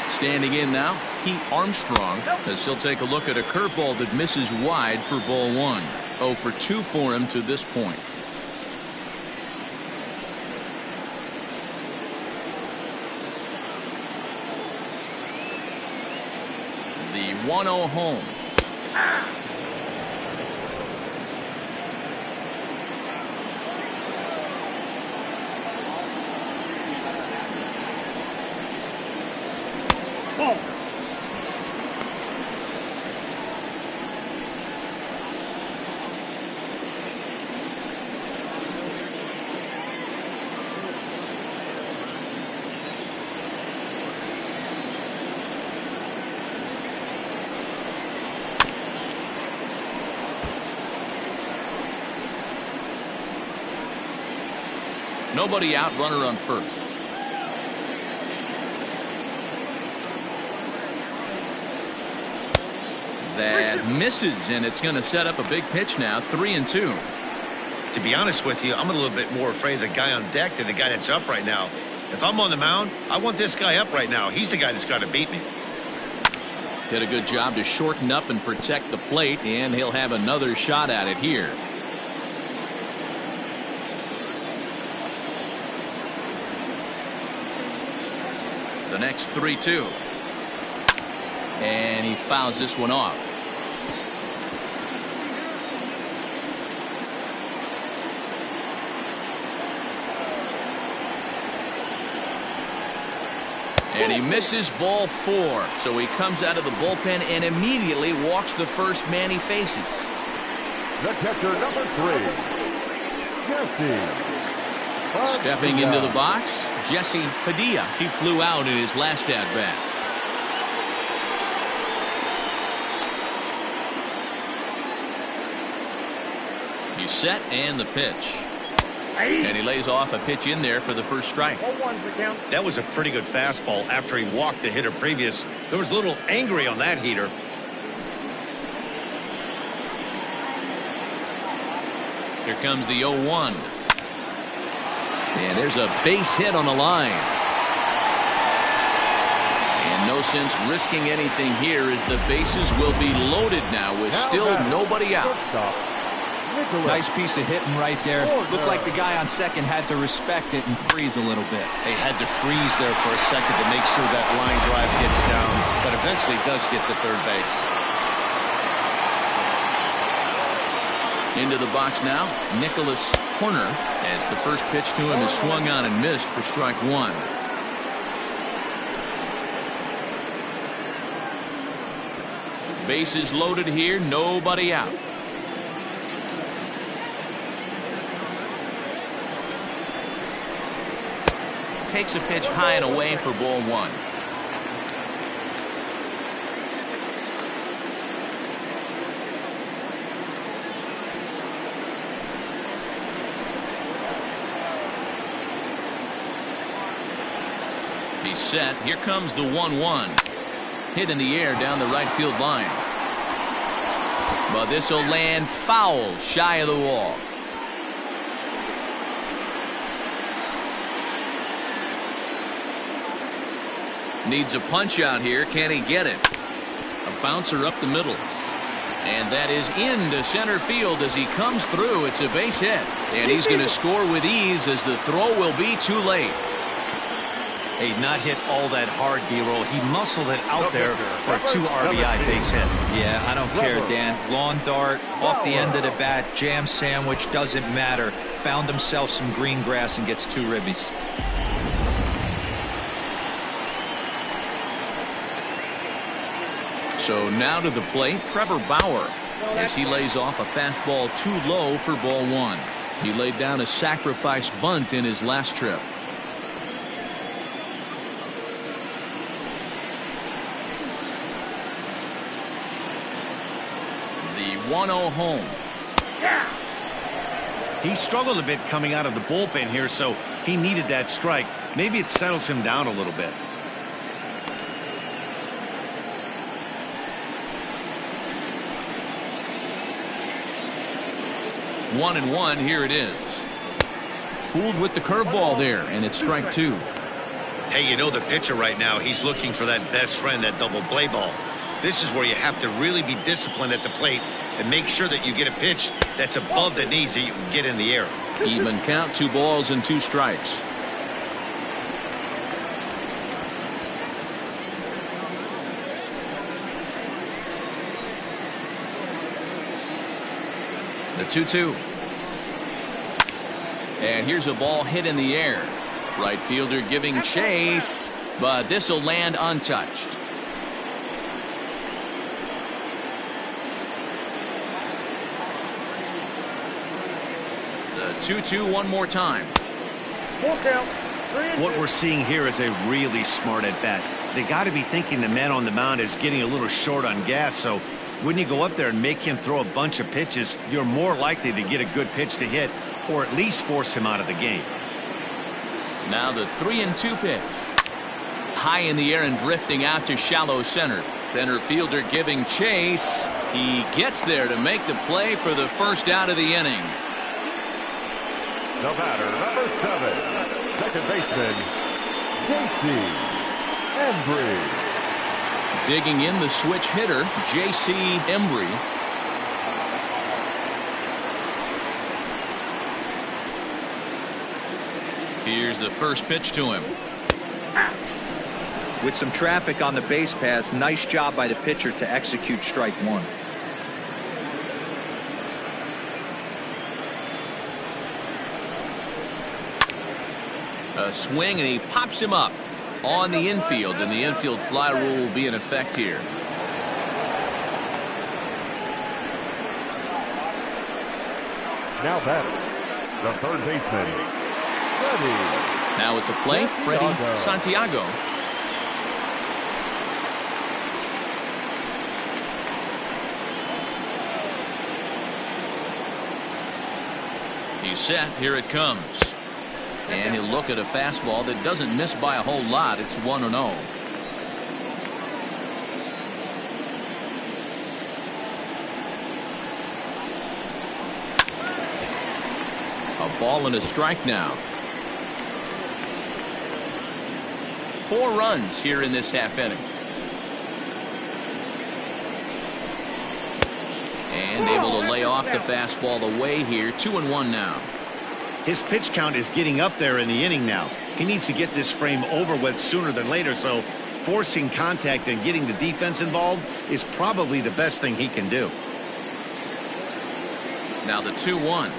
Standing in now, Pete Armstrong, as he'll take a look at a curveball that misses wide for ball 1. 0 for 2 for him to this point. The 1-0 home. Nobody out, runner on first. That misses, and it's going to set up a big pitch now, 3-2. To be honest with you, I'm a little bit more afraid of the guy on deck than the guy that's up right now. If I'm on the mound, I want this guy up right now. He's the guy that's got to beat me. Did a good job to shorten up and protect the plate, and he'll have another shot at it here. The next 3-2. And he fouls this one off. And he misses ball 4. So he comes out of the bullpen and immediately walks the first man he faces. The catcher, number 3, Jesse. Stepping into the box, Jesse Padilla. He flew out in his last at-bat. He's set, and the pitch. And he lays off a pitch in there for the first strike. That was a pretty good fastball after he walked the hitter previous. There was a little angry on that heater. Here comes the 0-1. And there's a base hit on the line. And no sense risking anything here as the bases will be loaded now with still nobody out. Nice piece of hitting right there. Looked like the guy on second had to respect it and freeze a little bit. They had to freeze there for a second to make sure that line drive gets down, but eventually does get to third base. Into the box now, Nicholas Horner, as the first pitch to him is swung on and missed for strike 1. Bases loaded here, nobody out. Takes a pitch high and away for ball 1. He's set. Here comes the 1-1. Hit in the air down the right field line. But this will land foul shy of the wall. Needs a punch out here. Can he get it? A bouncer up the middle. And that is into center field as he comes through. It's a base hit. And he's going to score with ease as the throw will be too late. Hey, not hit all that hard, D-roll. He muscled it out there for a 2 RBI base hit. Yeah, I don't care, Dan. Lawn dart, off the end of the bat, jam sandwich, doesn't matter. Found himself some green grass and gets 2 ribbies. So now to the plate, Trevor Bauer, as he lays off a fastball too low for ball 1. He laid down a sacrifice bunt in his last trip. The 1-0 home. He struggled a bit coming out of the bullpen here, so he needed that strike. Maybe it settles him down a little bit. One and one, here it is. Fooled with the curveball there, and it's strike 2. Hey, you know the pitcher right now, he's looking for that best friend, that double play ball. This is where you have to really be disciplined at the plate and make sure that you get a pitch that's above the knees that you can get in the air. Even count, 2 balls and 2 strikes. The 2-2. And here's a ball hit in the air. Right fielder giving chase, but this will land untouched. The 2-2 one more time. What we're seeing here is a really smart at bat. They got to be thinking the man on the mound is getting a little short on gas, so when you go up there and make him throw a bunch of pitches, you're more likely to get a good pitch to hit or at least force him out of the game. Now the 3-2 pitch. High in the air and drifting out to shallow center. Center fielder giving chase. He gets there to make the play for the first out of the inning. The batter, number 7, second baseman, J.C. Embry. Digging in the switch hitter, J.C. Embry. Here's the first pitch to him. With some traffic on the base paths, nice job by the pitcher to execute strike one. A swing, and he pops him up on the infield, and the infield fly rule will be in effect here. Now batter, the third baseman, Freddie. Now at the plate, Freddie Santiago. He's set. Here it comes. And he'll look at a fastball that doesn't miss by a whole lot. It's 1-0. A ball and a strike now. 4 runs here in this half inning. And able to lay off the fastball away here. 2-1 now. His pitch count is getting up there in the inning now. He needs to get this frame over with sooner than later, so forcing contact and getting the defense involved is probably the best thing he can do. Now the 2-1.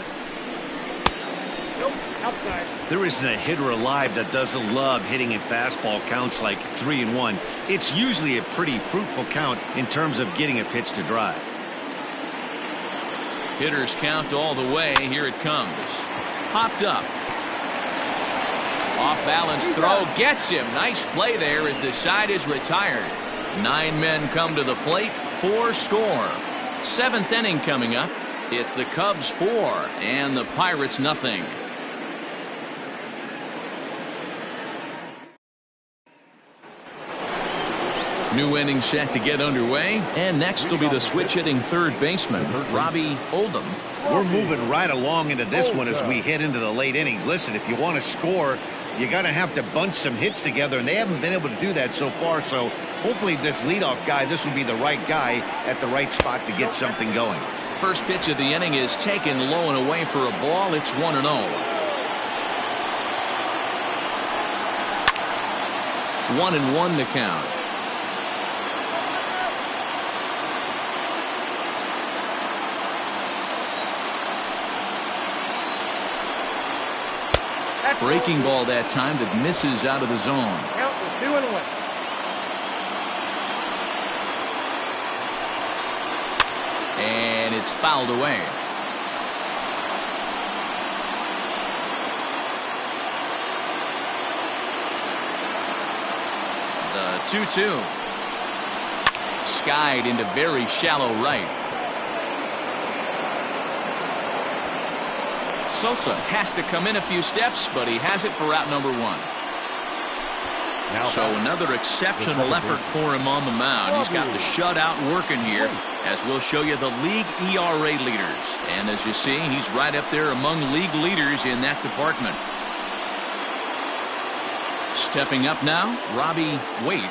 Nope, outside. There isn't a hitter alive that doesn't love hitting a fastball counts like 3-1. It's usually a pretty fruitful count in terms of getting a pitch to drive. Hitters count all the way. Here it comes. Popped up. Off balance throw gets him. Nice play there as the side is retired. 9 men come to the plate. 4 score. 7th inning coming up. It's the Cubs 4 and the Pirates nothing. New inning set to get underway, and next will be the switch hitting third baseman, Robbie Oldham. We're moving right along into this one as we head into the late innings. Listen, if you want to score, you got to have to bunch some hits together, and they haven't been able to do that so far. So hopefully this leadoff guy, this will be the right guy at the right spot to get something going. First pitch of the inning is taken low and away for a ball. It's 1-0. 1-1 to count. Breaking ball that time that misses out of the zone. Count is 2-1. And it's fouled away. The 2-2. Skied into very shallow right. Sosa has to come in a few steps, but he has it for route number 1. So another exceptional effort for him on the mound. He's got the shutout working here, as we'll show you the league ERA leaders. And as you see, he's right up there among league leaders in that department. Stepping up now, Robbie Waite.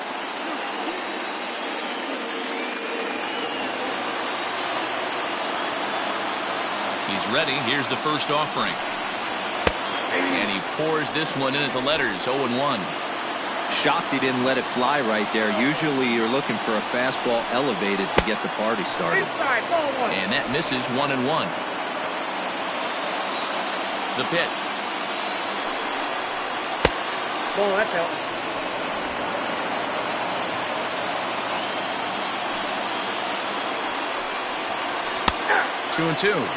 He's ready. Here's the first offering. And he pours this one in at the letters. 0-1. Shocked he didn't let it fly right there. Usually you're looking for a fastball elevated to get the party started. Inside, ball 1. And that misses. 1-1. The pitch. Ball, that's out. Two and 2.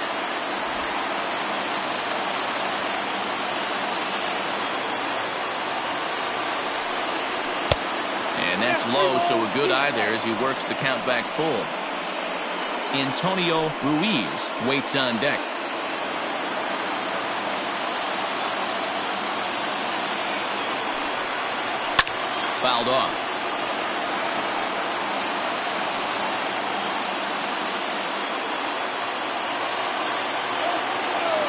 And that's low, so a good eye there as he works the count back full. Antonio Ruiz waits on deck. fouled off.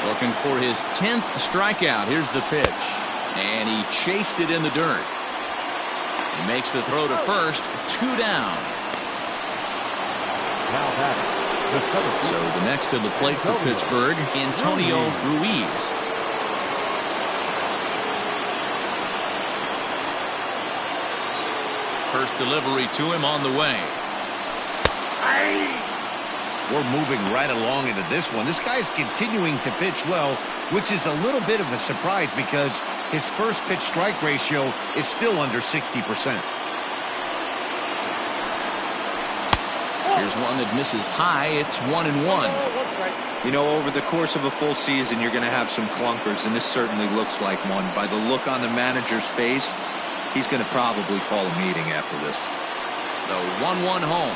Looking for his 10th strikeout. Here's the pitch. And he chased it in the dirt. He makes the throw to first. 2 down. Now batting, the center So fielder, the next to the plate for Pittsburgh, Antonio Ruiz. First delivery to him on the way. We're moving right along into this one. This guy's continuing to pitch well, which is a little bit of a surprise because his first pitch strike ratio is still under 60%. Here's one that misses high. It's 1-1. You know, over the course of a full season, you're going to have some clunkers, and this certainly looks like one. By the look on the manager's face, he's going to probably call a meeting after this. The 1-1 home.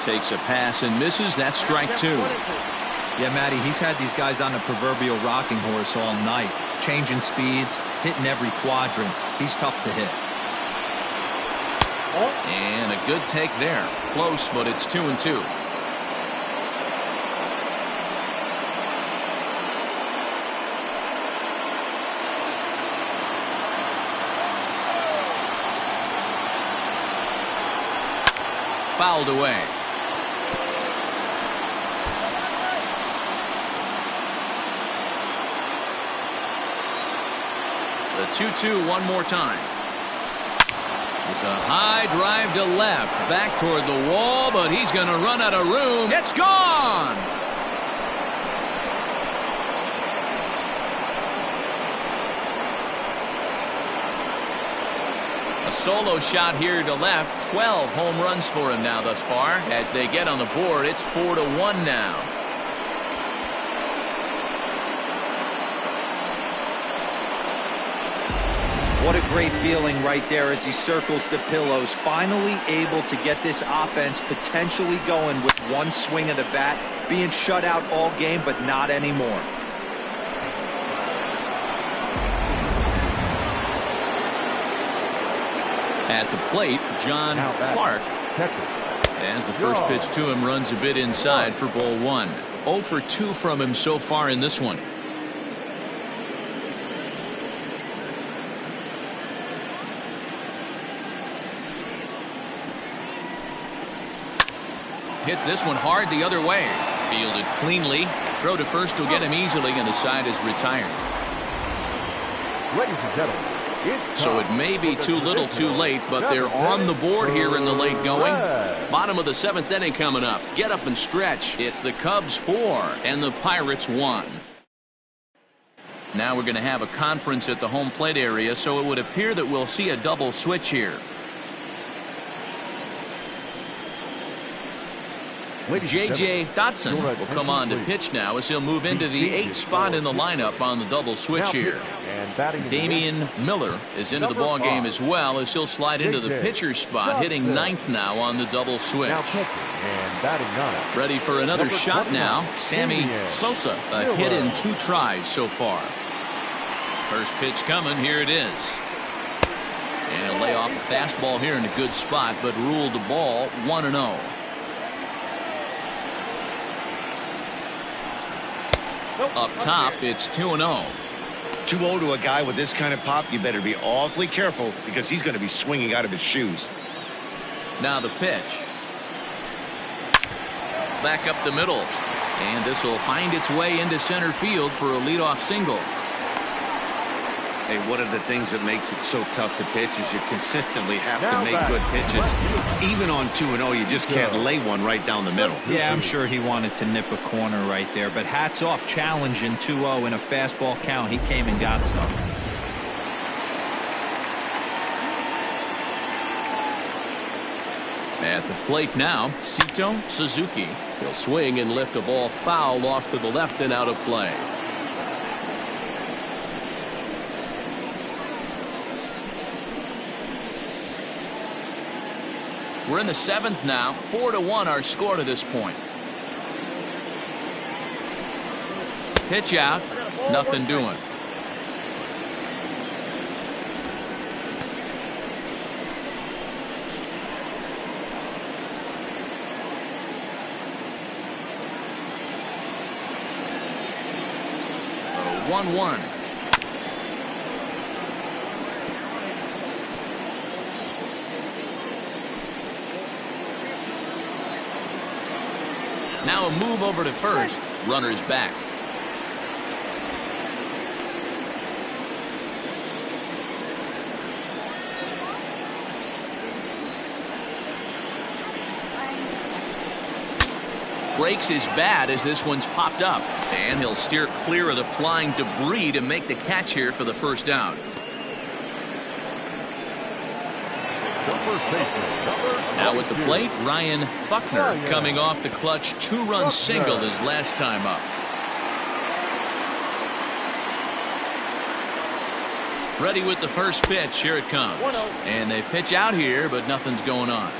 Takes a pass and misses. That's strike 2. Yeah, Matty, he's had these guys on the proverbial rocking horse all night, changing speeds, hitting every quadrant. He's tough to hit. And a good take there. Close, but it's 2-2. Fouled away. The 2-2 one more time. It's a high drive to left. Back toward the wall, but he's going to run out of room. It's gone! A solo shot here to left. 12 home runs for him now thus far. As they get on the board, it's 4-1 now. What a great feeling right there as he circles the pillows. Finally able to get this offense potentially going with one swing of the bat. Being shut out all game, but not anymore. At the plate, John Clark. As the first pitch to him runs a bit inside for ball 1. 0 for 2 from him so far in this one. Hits this one hard the other way. Fielded cleanly. Throw to first will get him easily, and the side is retired. Ladies and gentlemen, it's So it may be too little too late, but they're on the board here in the late going. Bottom of the 7th inning coming up. Get up and stretch. It's the Cubs 4 and the Pirates 1. Now we're going to have a conference at the home plate area, so it would appear that we'll see a double switch here. J.J. Dotson will come on to pitch now as he'll move into the 8th spot in the lineup on the double switch here. Damian Miller is into the ball game as well as he'll slide into the pitcher's spot, hitting 9th now on the double switch. Ready for another shot now. Sammy Sosa, a hit in 2 tries so far. First pitch coming. Here it is. And he'll lay off a fastball here in a good spot, but ruled the ball 1-0. Up top, it's 2-0. 2-0 to a guy with this kind of pop, you better be awfully careful because he's going to be swinging out of his shoes. Now the pitch. Back up the middle. And this will find its way into center field for a leadoff single. Hey, one of the things that makes it so tough to pitch is you consistently have to make good pitches. Even on 2-0, you just can't lay one right down the middle. Yeah, I'm sure he wanted to nip a corner right there, but hats off, challenging 2-0 in a fastball count. He came and got some. At the plate now, Sito Suzuki. He'll swing and lift a ball foul off to the left and out of play. We're in the 7th now. 4-1 our score to this point. Pitch out. Nothing doing. 1-1. Now a move over to first. Runner's back. Breaks his bat as this one's popped up. And he'll steer clear of the flying debris to make the catch here for the first out. Now at the plate, Ryan Buckner coming off the clutch two-run single his last time up. Ready with the first pitch. Here it comes. And they pitch out here, but nothing's going on.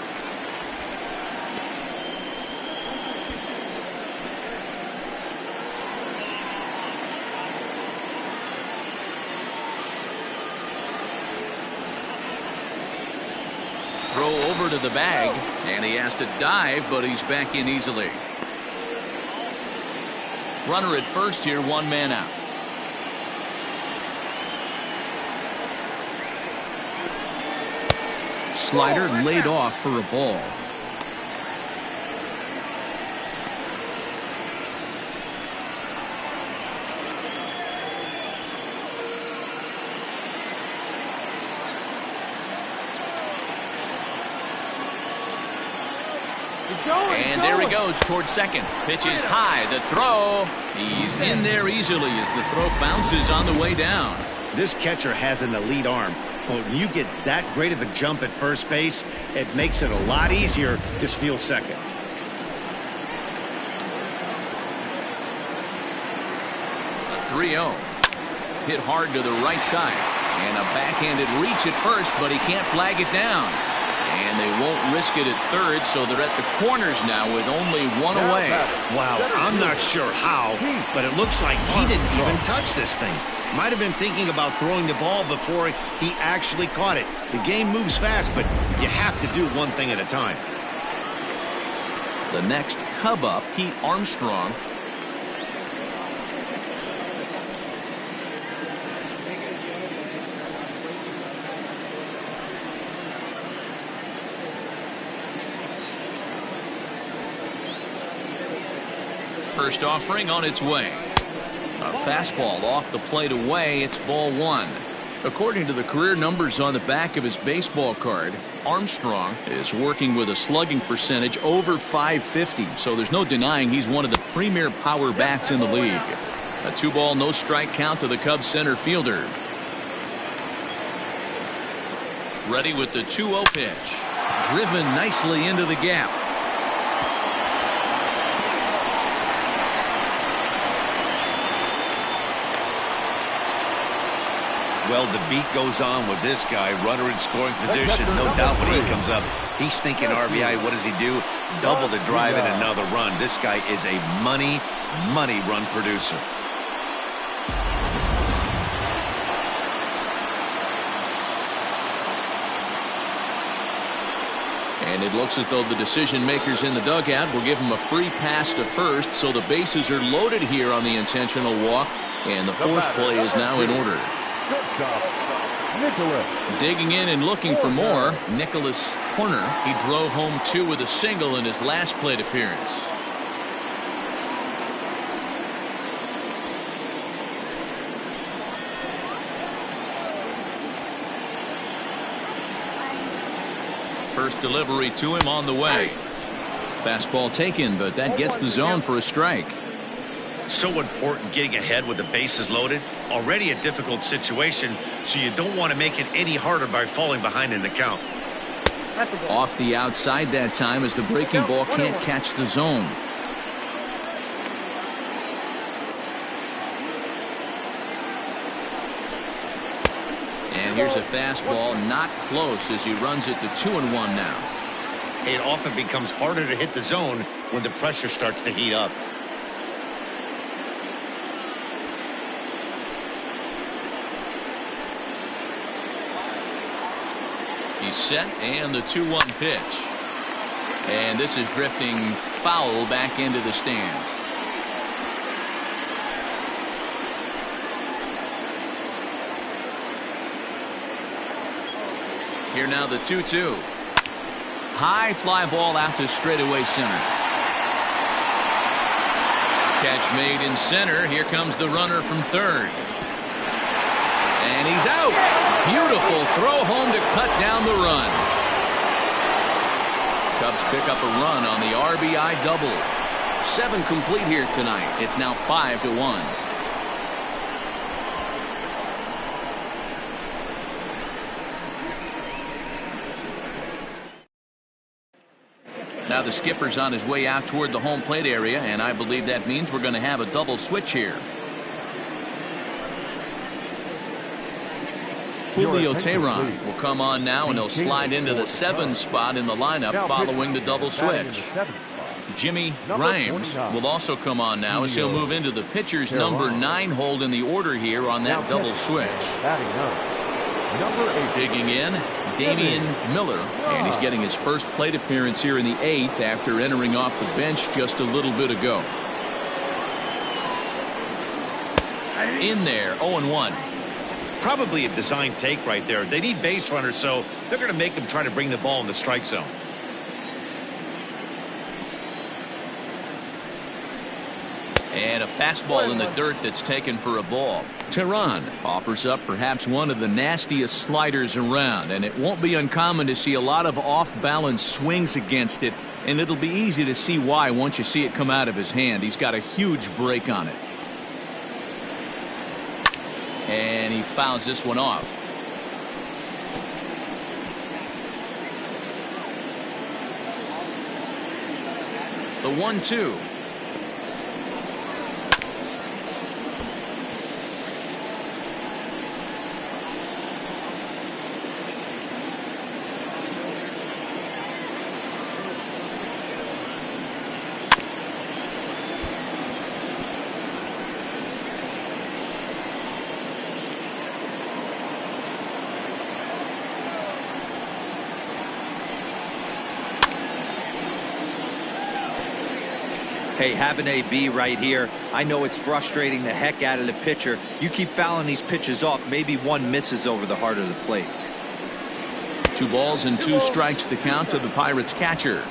Throw over to the bag, and he has to dive, but he's back in easily. Runner at first here, one man out. Slider laid off for a ball. And there he goes towards second. Pitch is high. The throw. He's in there easily as the throw bounces on the way down. This catcher has an elite arm. But when you get that great of a jump at first base, it makes it a lot easier to steal second. A 3-0. Hit hard to the right side. And a backhanded reach at first, but he can't flag it down. And they won't risk it at third, so they're at the corners now with only one away. Wow, I'm not sure how, but it looks like he didn't even touch this thing. Might have been thinking about throwing the ball before he actually caught it. The game moves fast, but you have to do one thing at a time. The next Cub up, Pete Armstrong. First offering on its way. A fastball off the plate away. It's ball one. According to the career numbers on the back of his baseball card, Armstrong is working with a slugging percentage over .550, so there's no denying he's one of the premier power bats in the league. A 2-ball, no strike count to the Cubs center fielder. Ready with the 2-0 pitch. Driven nicely into the gap. Well, the beat goes on with this guy. Runner in scoring position. No doubt when he comes up, he's thinking RBI. What does he do? Double the drive and another run. This guy is a money run producer. And it looks as though the decision makers in the dugout will give him a free pass to first, so the bases are loaded here on the intentional walk, and the force play is now in order. Digging in and looking for more, Nicholas Horner. He drove home 2 with a single in his last plate appearance. First delivery to him on the way. Fastball taken, but that gets the zone for a strike. So important getting ahead with the bases loaded. Already a difficult situation, so you don't want to make it any harder by falling behind in the count. Off the outside that time as the breaking ball can't catch the zone. And here's a fastball, not close as he runs it to 2-1 now. It often becomes harder to hit the zone when the pressure starts to heat up. He's set, and the 2-1 pitch. And this is drifting foul back into the stands. Here now the 2-2. High fly ball out to straightaway center. Catch made in center. Here comes the runner from third. And he's out. Beautiful throw home to cut down the run. Cubs pick up a run on the RBI double. 7 complete here tonight. It's now 5-1. Now the skipper's on his way out toward the home plate area, and I believe that means we're going to have a double switch here. Julio Teheran will come on now, and he'll slide into the 7 spot in the lineup following the double switch. Jimmy Grimes will also come on now as he'll move into the pitcher's number 9 hold in the order here on that double switch. Digging in, Damian Miller, and he's getting his first plate appearance here in the 8th after entering off the bench just a little bit ago. In there, 0-1. Probably a design take right there. They need base runners, so they're going to make them try to bring the ball in the strike zone. And a fastball in the dirt that's taken for a ball. Teheran offers up perhaps one of the nastiest sliders around, and it won't be uncommon to see a lot of off-balance swings against it, and it'll be easy to see why once you see it come out of his hand. He's got a huge break on it. And he fouls this one off. The 1-2. Hey, have an AB right here. I know it's frustrating the heck out of the pitcher. You keep fouling these pitches off, maybe one misses over the heart of the plate. 2 balls and 2 strikes the count to the Pirates catcher.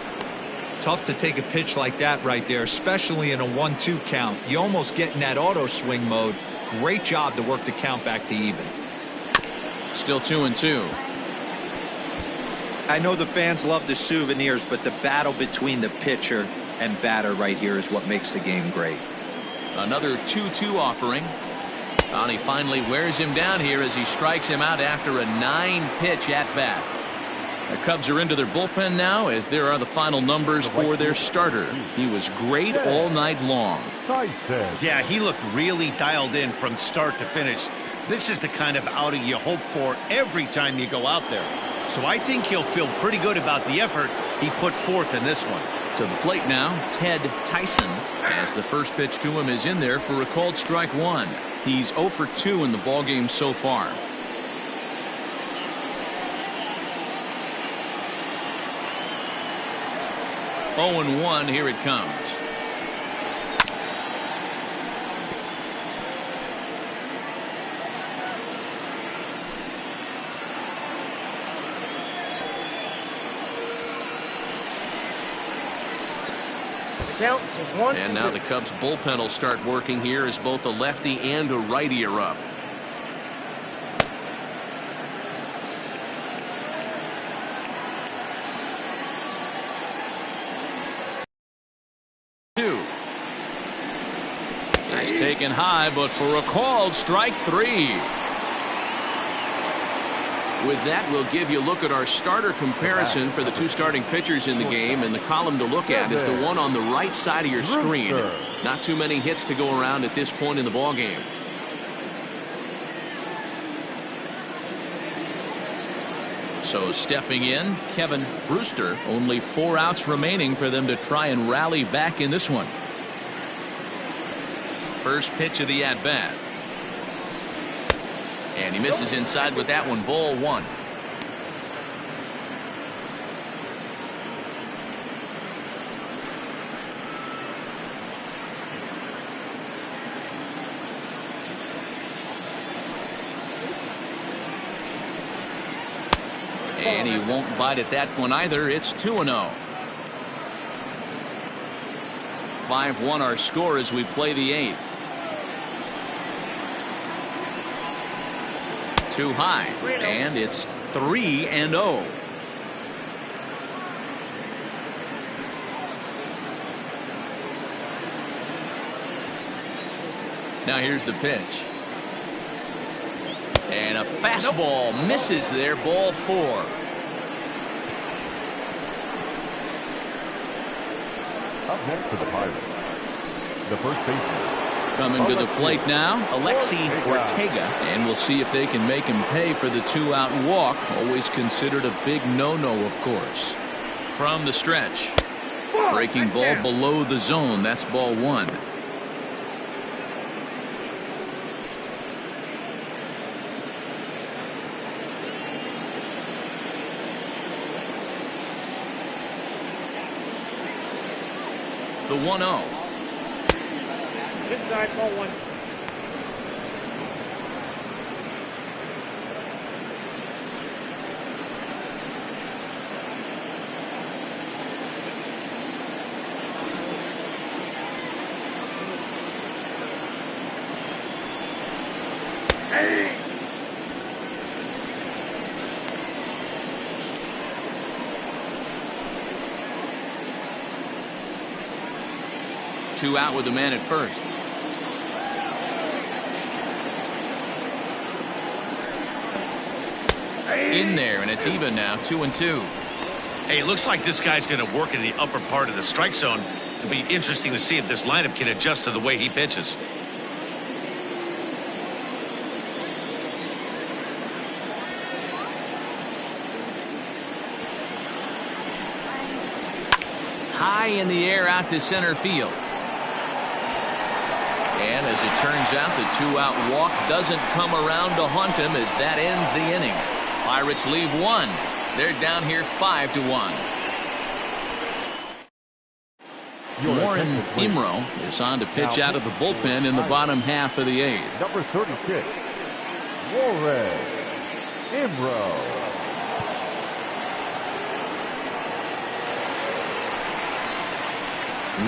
Tough to take a pitch like that right there, especially in a 1-2 count. You almost get in that auto swing mode. Great job to work the count back to even. Still 2-2. I know the fans love the souvenirs, but the battle between the pitcher and batter right here is what makes the game great. Another 2-2 offering. And he finally wears him down here as he strikes him out after a 9-pitch at bat. The Cubs are into their bullpen now as there are the final numbers for their starter. He was great all night long. Yeah, he looked really dialed in from start to finish. This is the kind of outing you hope for every time you go out there. So I think he'll feel pretty good about the effort he put forth in this one. To the plate now, Ted Tyson, as the first pitch to him is in there for a called strike 1. He's 0 for 2 in the ballgame so far. Oh and 1, here it comes. And now the Cubs bullpen will start working here as both a lefty and a righty are up. He's taken high, but for a called strike 3. With that, we'll give you a look at our starter comparison for the 2 starting pitchers in the game, and the column to look at is the one on the right side of your screen. Not too many hits to go around at this point in the ballgame. So stepping in, Kevin Brewster. Only 4 outs remaining for them to try and rally back in this one. First pitch of the at-bat. And he misses inside with that one. Ball 1. And he won't bite at that one either. It's 2-0. 5-1 our score as we play the 8th. Too high, and it's 3-0. Now here's the pitch. And a fastball misses there, ball 4. Up next for the Pirates, the first baseman. Coming to the plate now, Alexi Ortega, and we'll see if they can make him pay for the 2-out walk. Always considered a big no-no, of course. From the stretch, breaking ball below the zone. That's ball 1. The 1-0. Inside, ball 1. Hey! 2 out with the man at first. In there, and it's even now, 2-2. Hey, it looks like this guy's going to work in the upper part of the strike zone. It'll be interesting to see if this lineup can adjust to the way he pitches. High in the air out to center field. And as it turns out, the 2-out walk doesn't come around to haunt him as that ends the inning. Pirates leave 1. They're down here 5-1. Warren Imro is on to pitch out of the bullpen in the bottom half of the 8th. Number 36, Warren Imro.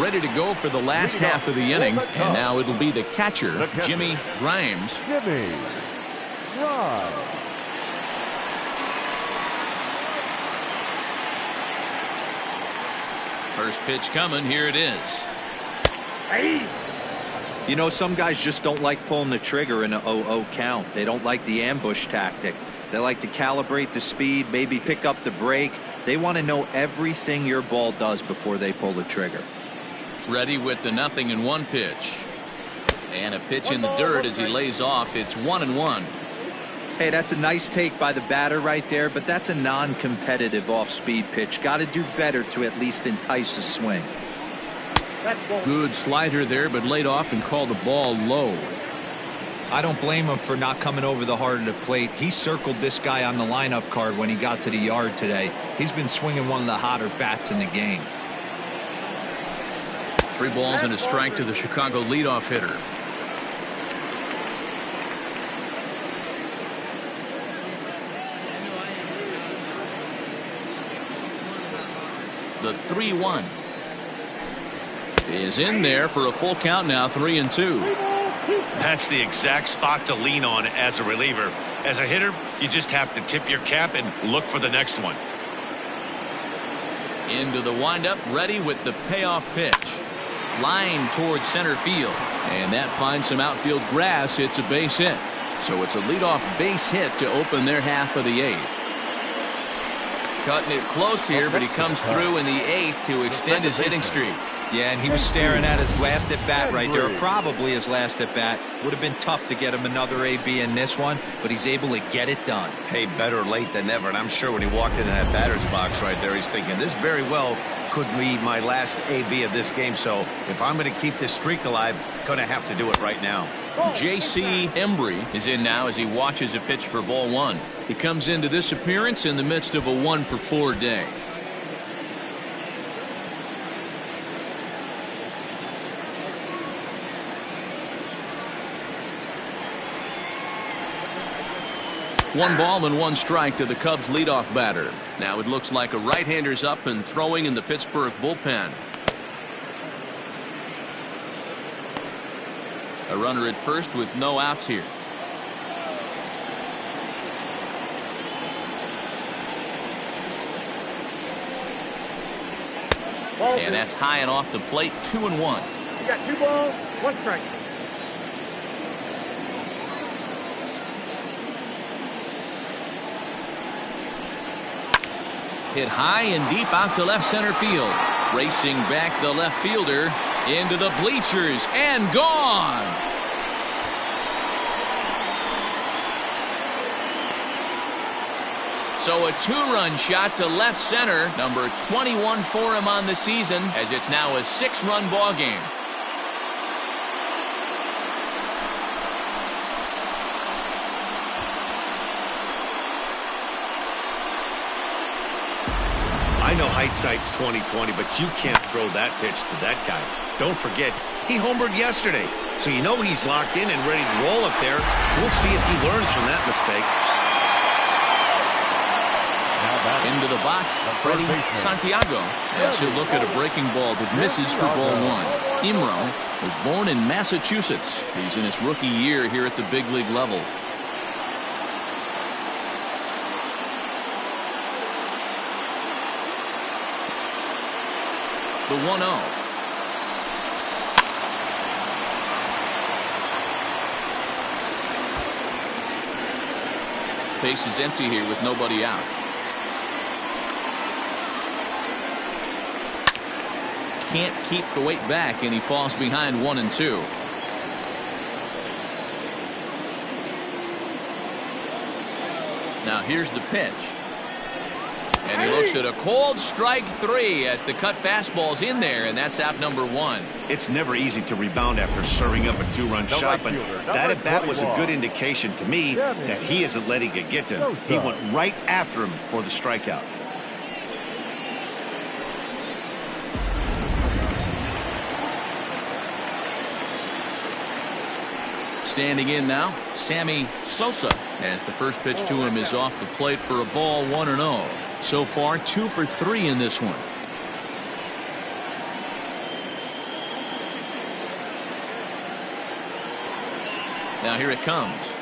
Ready to go for the last half of the inning, and now it'll be the catcher, Jimmy Grimes. Jimmy Grimes. First pitch coming. Here it is. Hey! You know, some guys just don't like pulling the trigger in an 0-0 count. They don't like the ambush tactic. They like to calibrate the speed, maybe pick up the brake. They want to know everything your ball does before they pull the trigger. Ready with the 0-1 pitch. And a pitch in the dirt as he lays off. It's 1-1. Hey, that's a nice take by the batter right there, but that's a non-competitive off-speed pitch. Got to do better to at least entice a swing. Good slider there, but laid off and called the ball low. I don't blame him for not coming over the heart of the plate. He circled this guy on the lineup card when he got to the yard today. He's been swinging one of the hotter bats in the game. 3 balls and a strike to the Chicago leadoff hitter. The 3-1 is in there for a full count now. 3-2. That's the exact spot to lean on as a reliever. As a hitter, you just have to tip your cap and look for the next one. Into the windup, ready with the payoff pitch. Line towards center field, and that finds some outfield grass. It's a base hit, so it's a leadoff base hit to open their half of the 8th. Cutting it close here, but he comes through in the 8th to extend his hitting streak. Yeah, and he was staring at his last at bat right there, or probably his last at bat. Would have been tough to get him another AB in this one, but he's able to get it done. Hey, better late than never, and I'm sure when he walked into that batter's box right there, he's thinking this very well could be my last AB of this game. So if I'm going to keep this streak alive, going to have to do it right now. J.C. Embry is in now as he watches a pitch for ball 1. He comes into this appearance in the midst of a 1-for-4 day. 1 ball and 1 strike to the Cubs leadoff batter. Now it looks like a right-hander's up and throwing in the Pittsburgh bullpen. A runner at first with no outs here. And that's high and off the plate. 2-1. You got 2 balls, 1 strike. Hit high and deep out to left center field. Racing back the left fielder into the bleachers and gone. So a 2-run shot to left center, number 21 for him on the season, as it's now a 6-run ball game. I know hindsight's 20/20, but you can't throw that pitch to that guy. Don't forget, he homered yesterday, so you know he's locked in and ready to roll up there. We'll see if he learns from that mistake. Into the box, Freddie Santiago, as he'll look at a breaking ball that misses for ball 1. Imro was born in Massachusetts. He's in his rookie year here at the big league level. The 1-0. Base is empty here with nobody out. Can't keep the weight back, and he falls behind 1-2. Now here's the pitch. And he looks at a cold strike 3 as the cut fastball's in there, and that's out number 1. It's never easy to rebound after serving up a 2-run shot, but that at bat was a good indication to me that he isn't letting it get to him. He went right after him for the strikeout. Standing in now, Sammy Sosa, as the first pitch to him is off the plate for a ball. 1-0. So far 2 for 3 in this one. Now here it comes.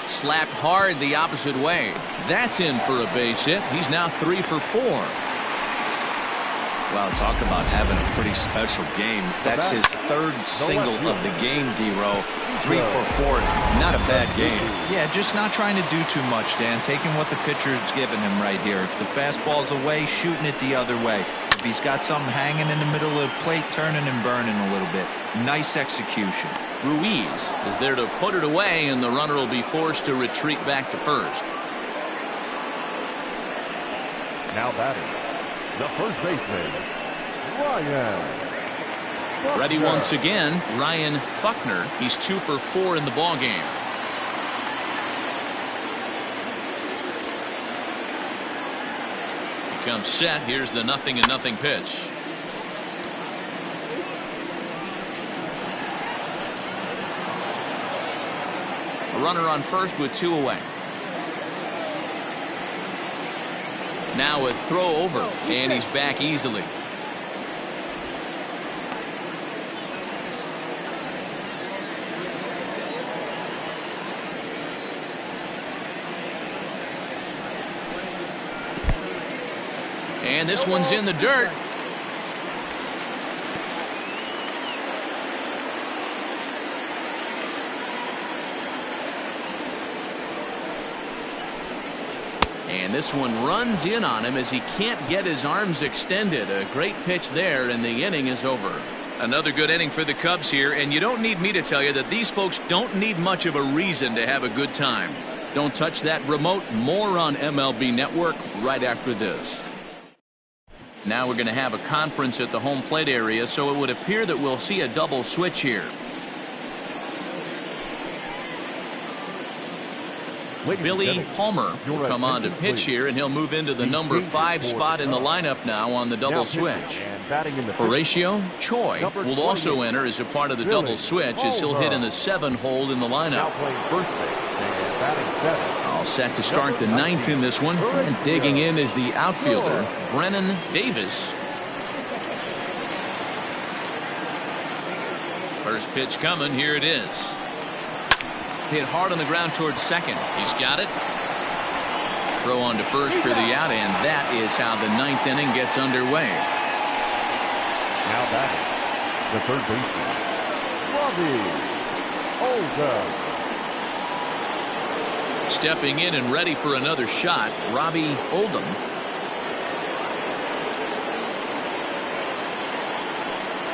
Slapped hard the opposite way. That's in for a base hit. He's now 3 for 4. Wow, talk about having a pretty special game. That's his 3rd single of the game, D-Row. 3 for 4. Not a bad game. Yeah, just not trying to do too much, Dan. Taking what the pitcher's giving him right here. If the fastball's away, shooting it the other way. If he's got something hanging in the middle of the plate, turning and burning a little bit. Nice execution. Ruiz is there to put it away, and the runner will be forced to retreat back to first. Now batting, the first baseman, Ryan. Ready once again, Ryan Buckner. He's 2 for 4 in the ball game. He comes set. Here's the 0-0 pitch. A runner on first with 2 away. Now a throw over, and he's back easily. And this one's in the dirt. And this one runs in on him as he can't get his arms extended. A great pitch there, and the inning is over. Another good inning for the Cubs here, and you don't need me to tell you that these folks don't need much of a reason to have a good time. Don't touch that remote. More on MLB Network right after this. Now we're going to have a conference at the home plate area, so it would appear that we'll see a double switch here. Billy Palmer will come on to pitch here, and he'll move into the number 5 spot in the lineup now on the double switch. Horatio Choi will also enter as a part of the double switch, as he'll hit in the 7 hole in the lineup. All set to start the 9th in this one, and digging in is the outfielder Brennan Davis. First pitch coming. Here it is. Hit hard on the ground towards second. He's got it. Throw on to first for the out, and that is how the 9th inning gets underway. Now batting, the third baseman, Robbie Oldham. Stepping in and ready for another shot, Robbie Oldham.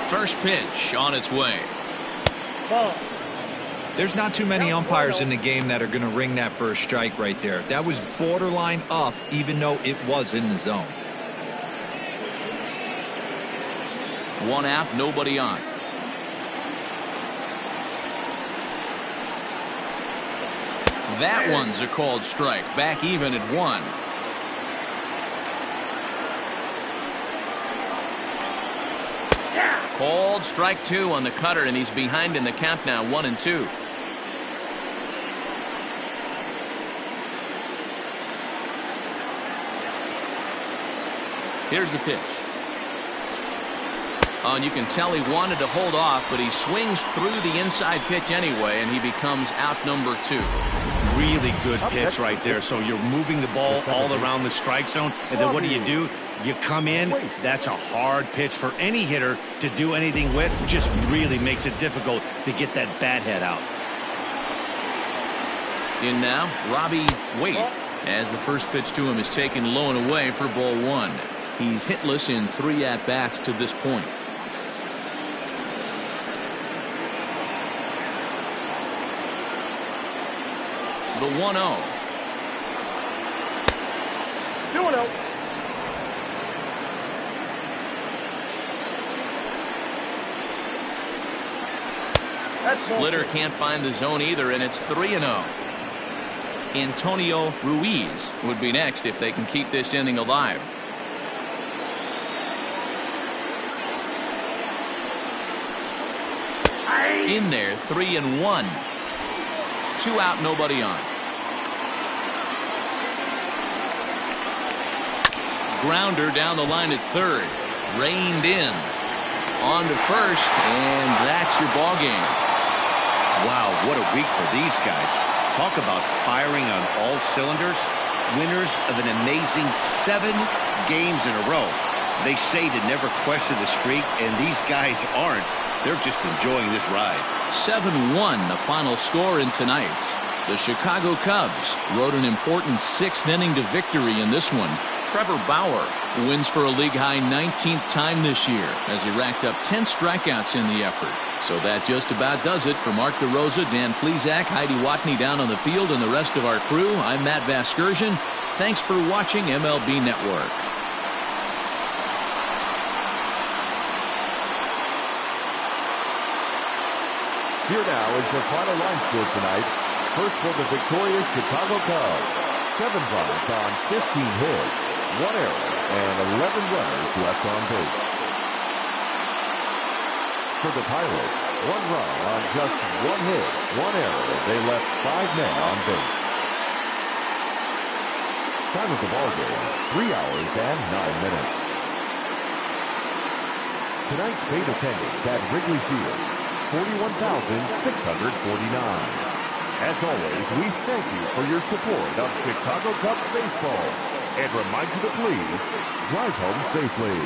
First pitch on its way. Ball. There's not too many umpires in the game that are going to ring that for a strike right there. That was borderline up, even though it was in the zone. 1 out, nobody on. That one's a called strike. Back even at 1. Called strike 2 on the cutter, and he's behind in the count now, 1-2. Here's the pitch. Oh, and you can tell he wanted to hold off, but he swings through the inside pitch anyway, and he becomes out number 2. Really good pitch right there. So you're moving the ball all around the strike zone, and then what do? You come in. That's a hard pitch for any hitter to do anything with. Just really makes it difficult to get that bat head out. In now, Robbie Waite, as the first pitch to him is taken low and away for ball 1. He's hitless in 3 at-bats to this point. The 1-0. 2-0. Splitter can't find the zone either, and it's 3-0. Antonio Ruiz would be next if they can keep this inning alive. In there, 3-1. 2 out, nobody on. Grounder down the line at third. Reined in. On to first, and that's your ball game. Wow, what a week for these guys. Talk about firing on all cylinders. Winners of an amazing 7 games in a row. They say to never question the streak, and these guys aren't. They're just enjoying this ride. 7-1 the final score in tonight's. The Chicago Cubs rode an important 6th inning to victory in this one. Trevor Bauer wins for a league-high 19th time this year as he racked up 10 strikeouts in the effort. So that just about does it. For Mark DeRosa, Dan Plesac, Heidi Watney down on the field, and the rest of our crew, I'm Matt Vasgersian. Thanks for watching MLB Network. Here now is the final line score tonight. First for the victorious Chicago Cubs. 7 runs on 15 hits, 1 error, and 11 runners left on base. For the Pirates, 1 run on just 1 hit, 1 error. They left 5 men on base. Time of the ballgame, 3 hours and 9 minutes. Tonight's paid attendance at Wrigley Field, 41,649. As always, we thank you for your support of Chicago Cubs baseball and remind you to please drive home safely.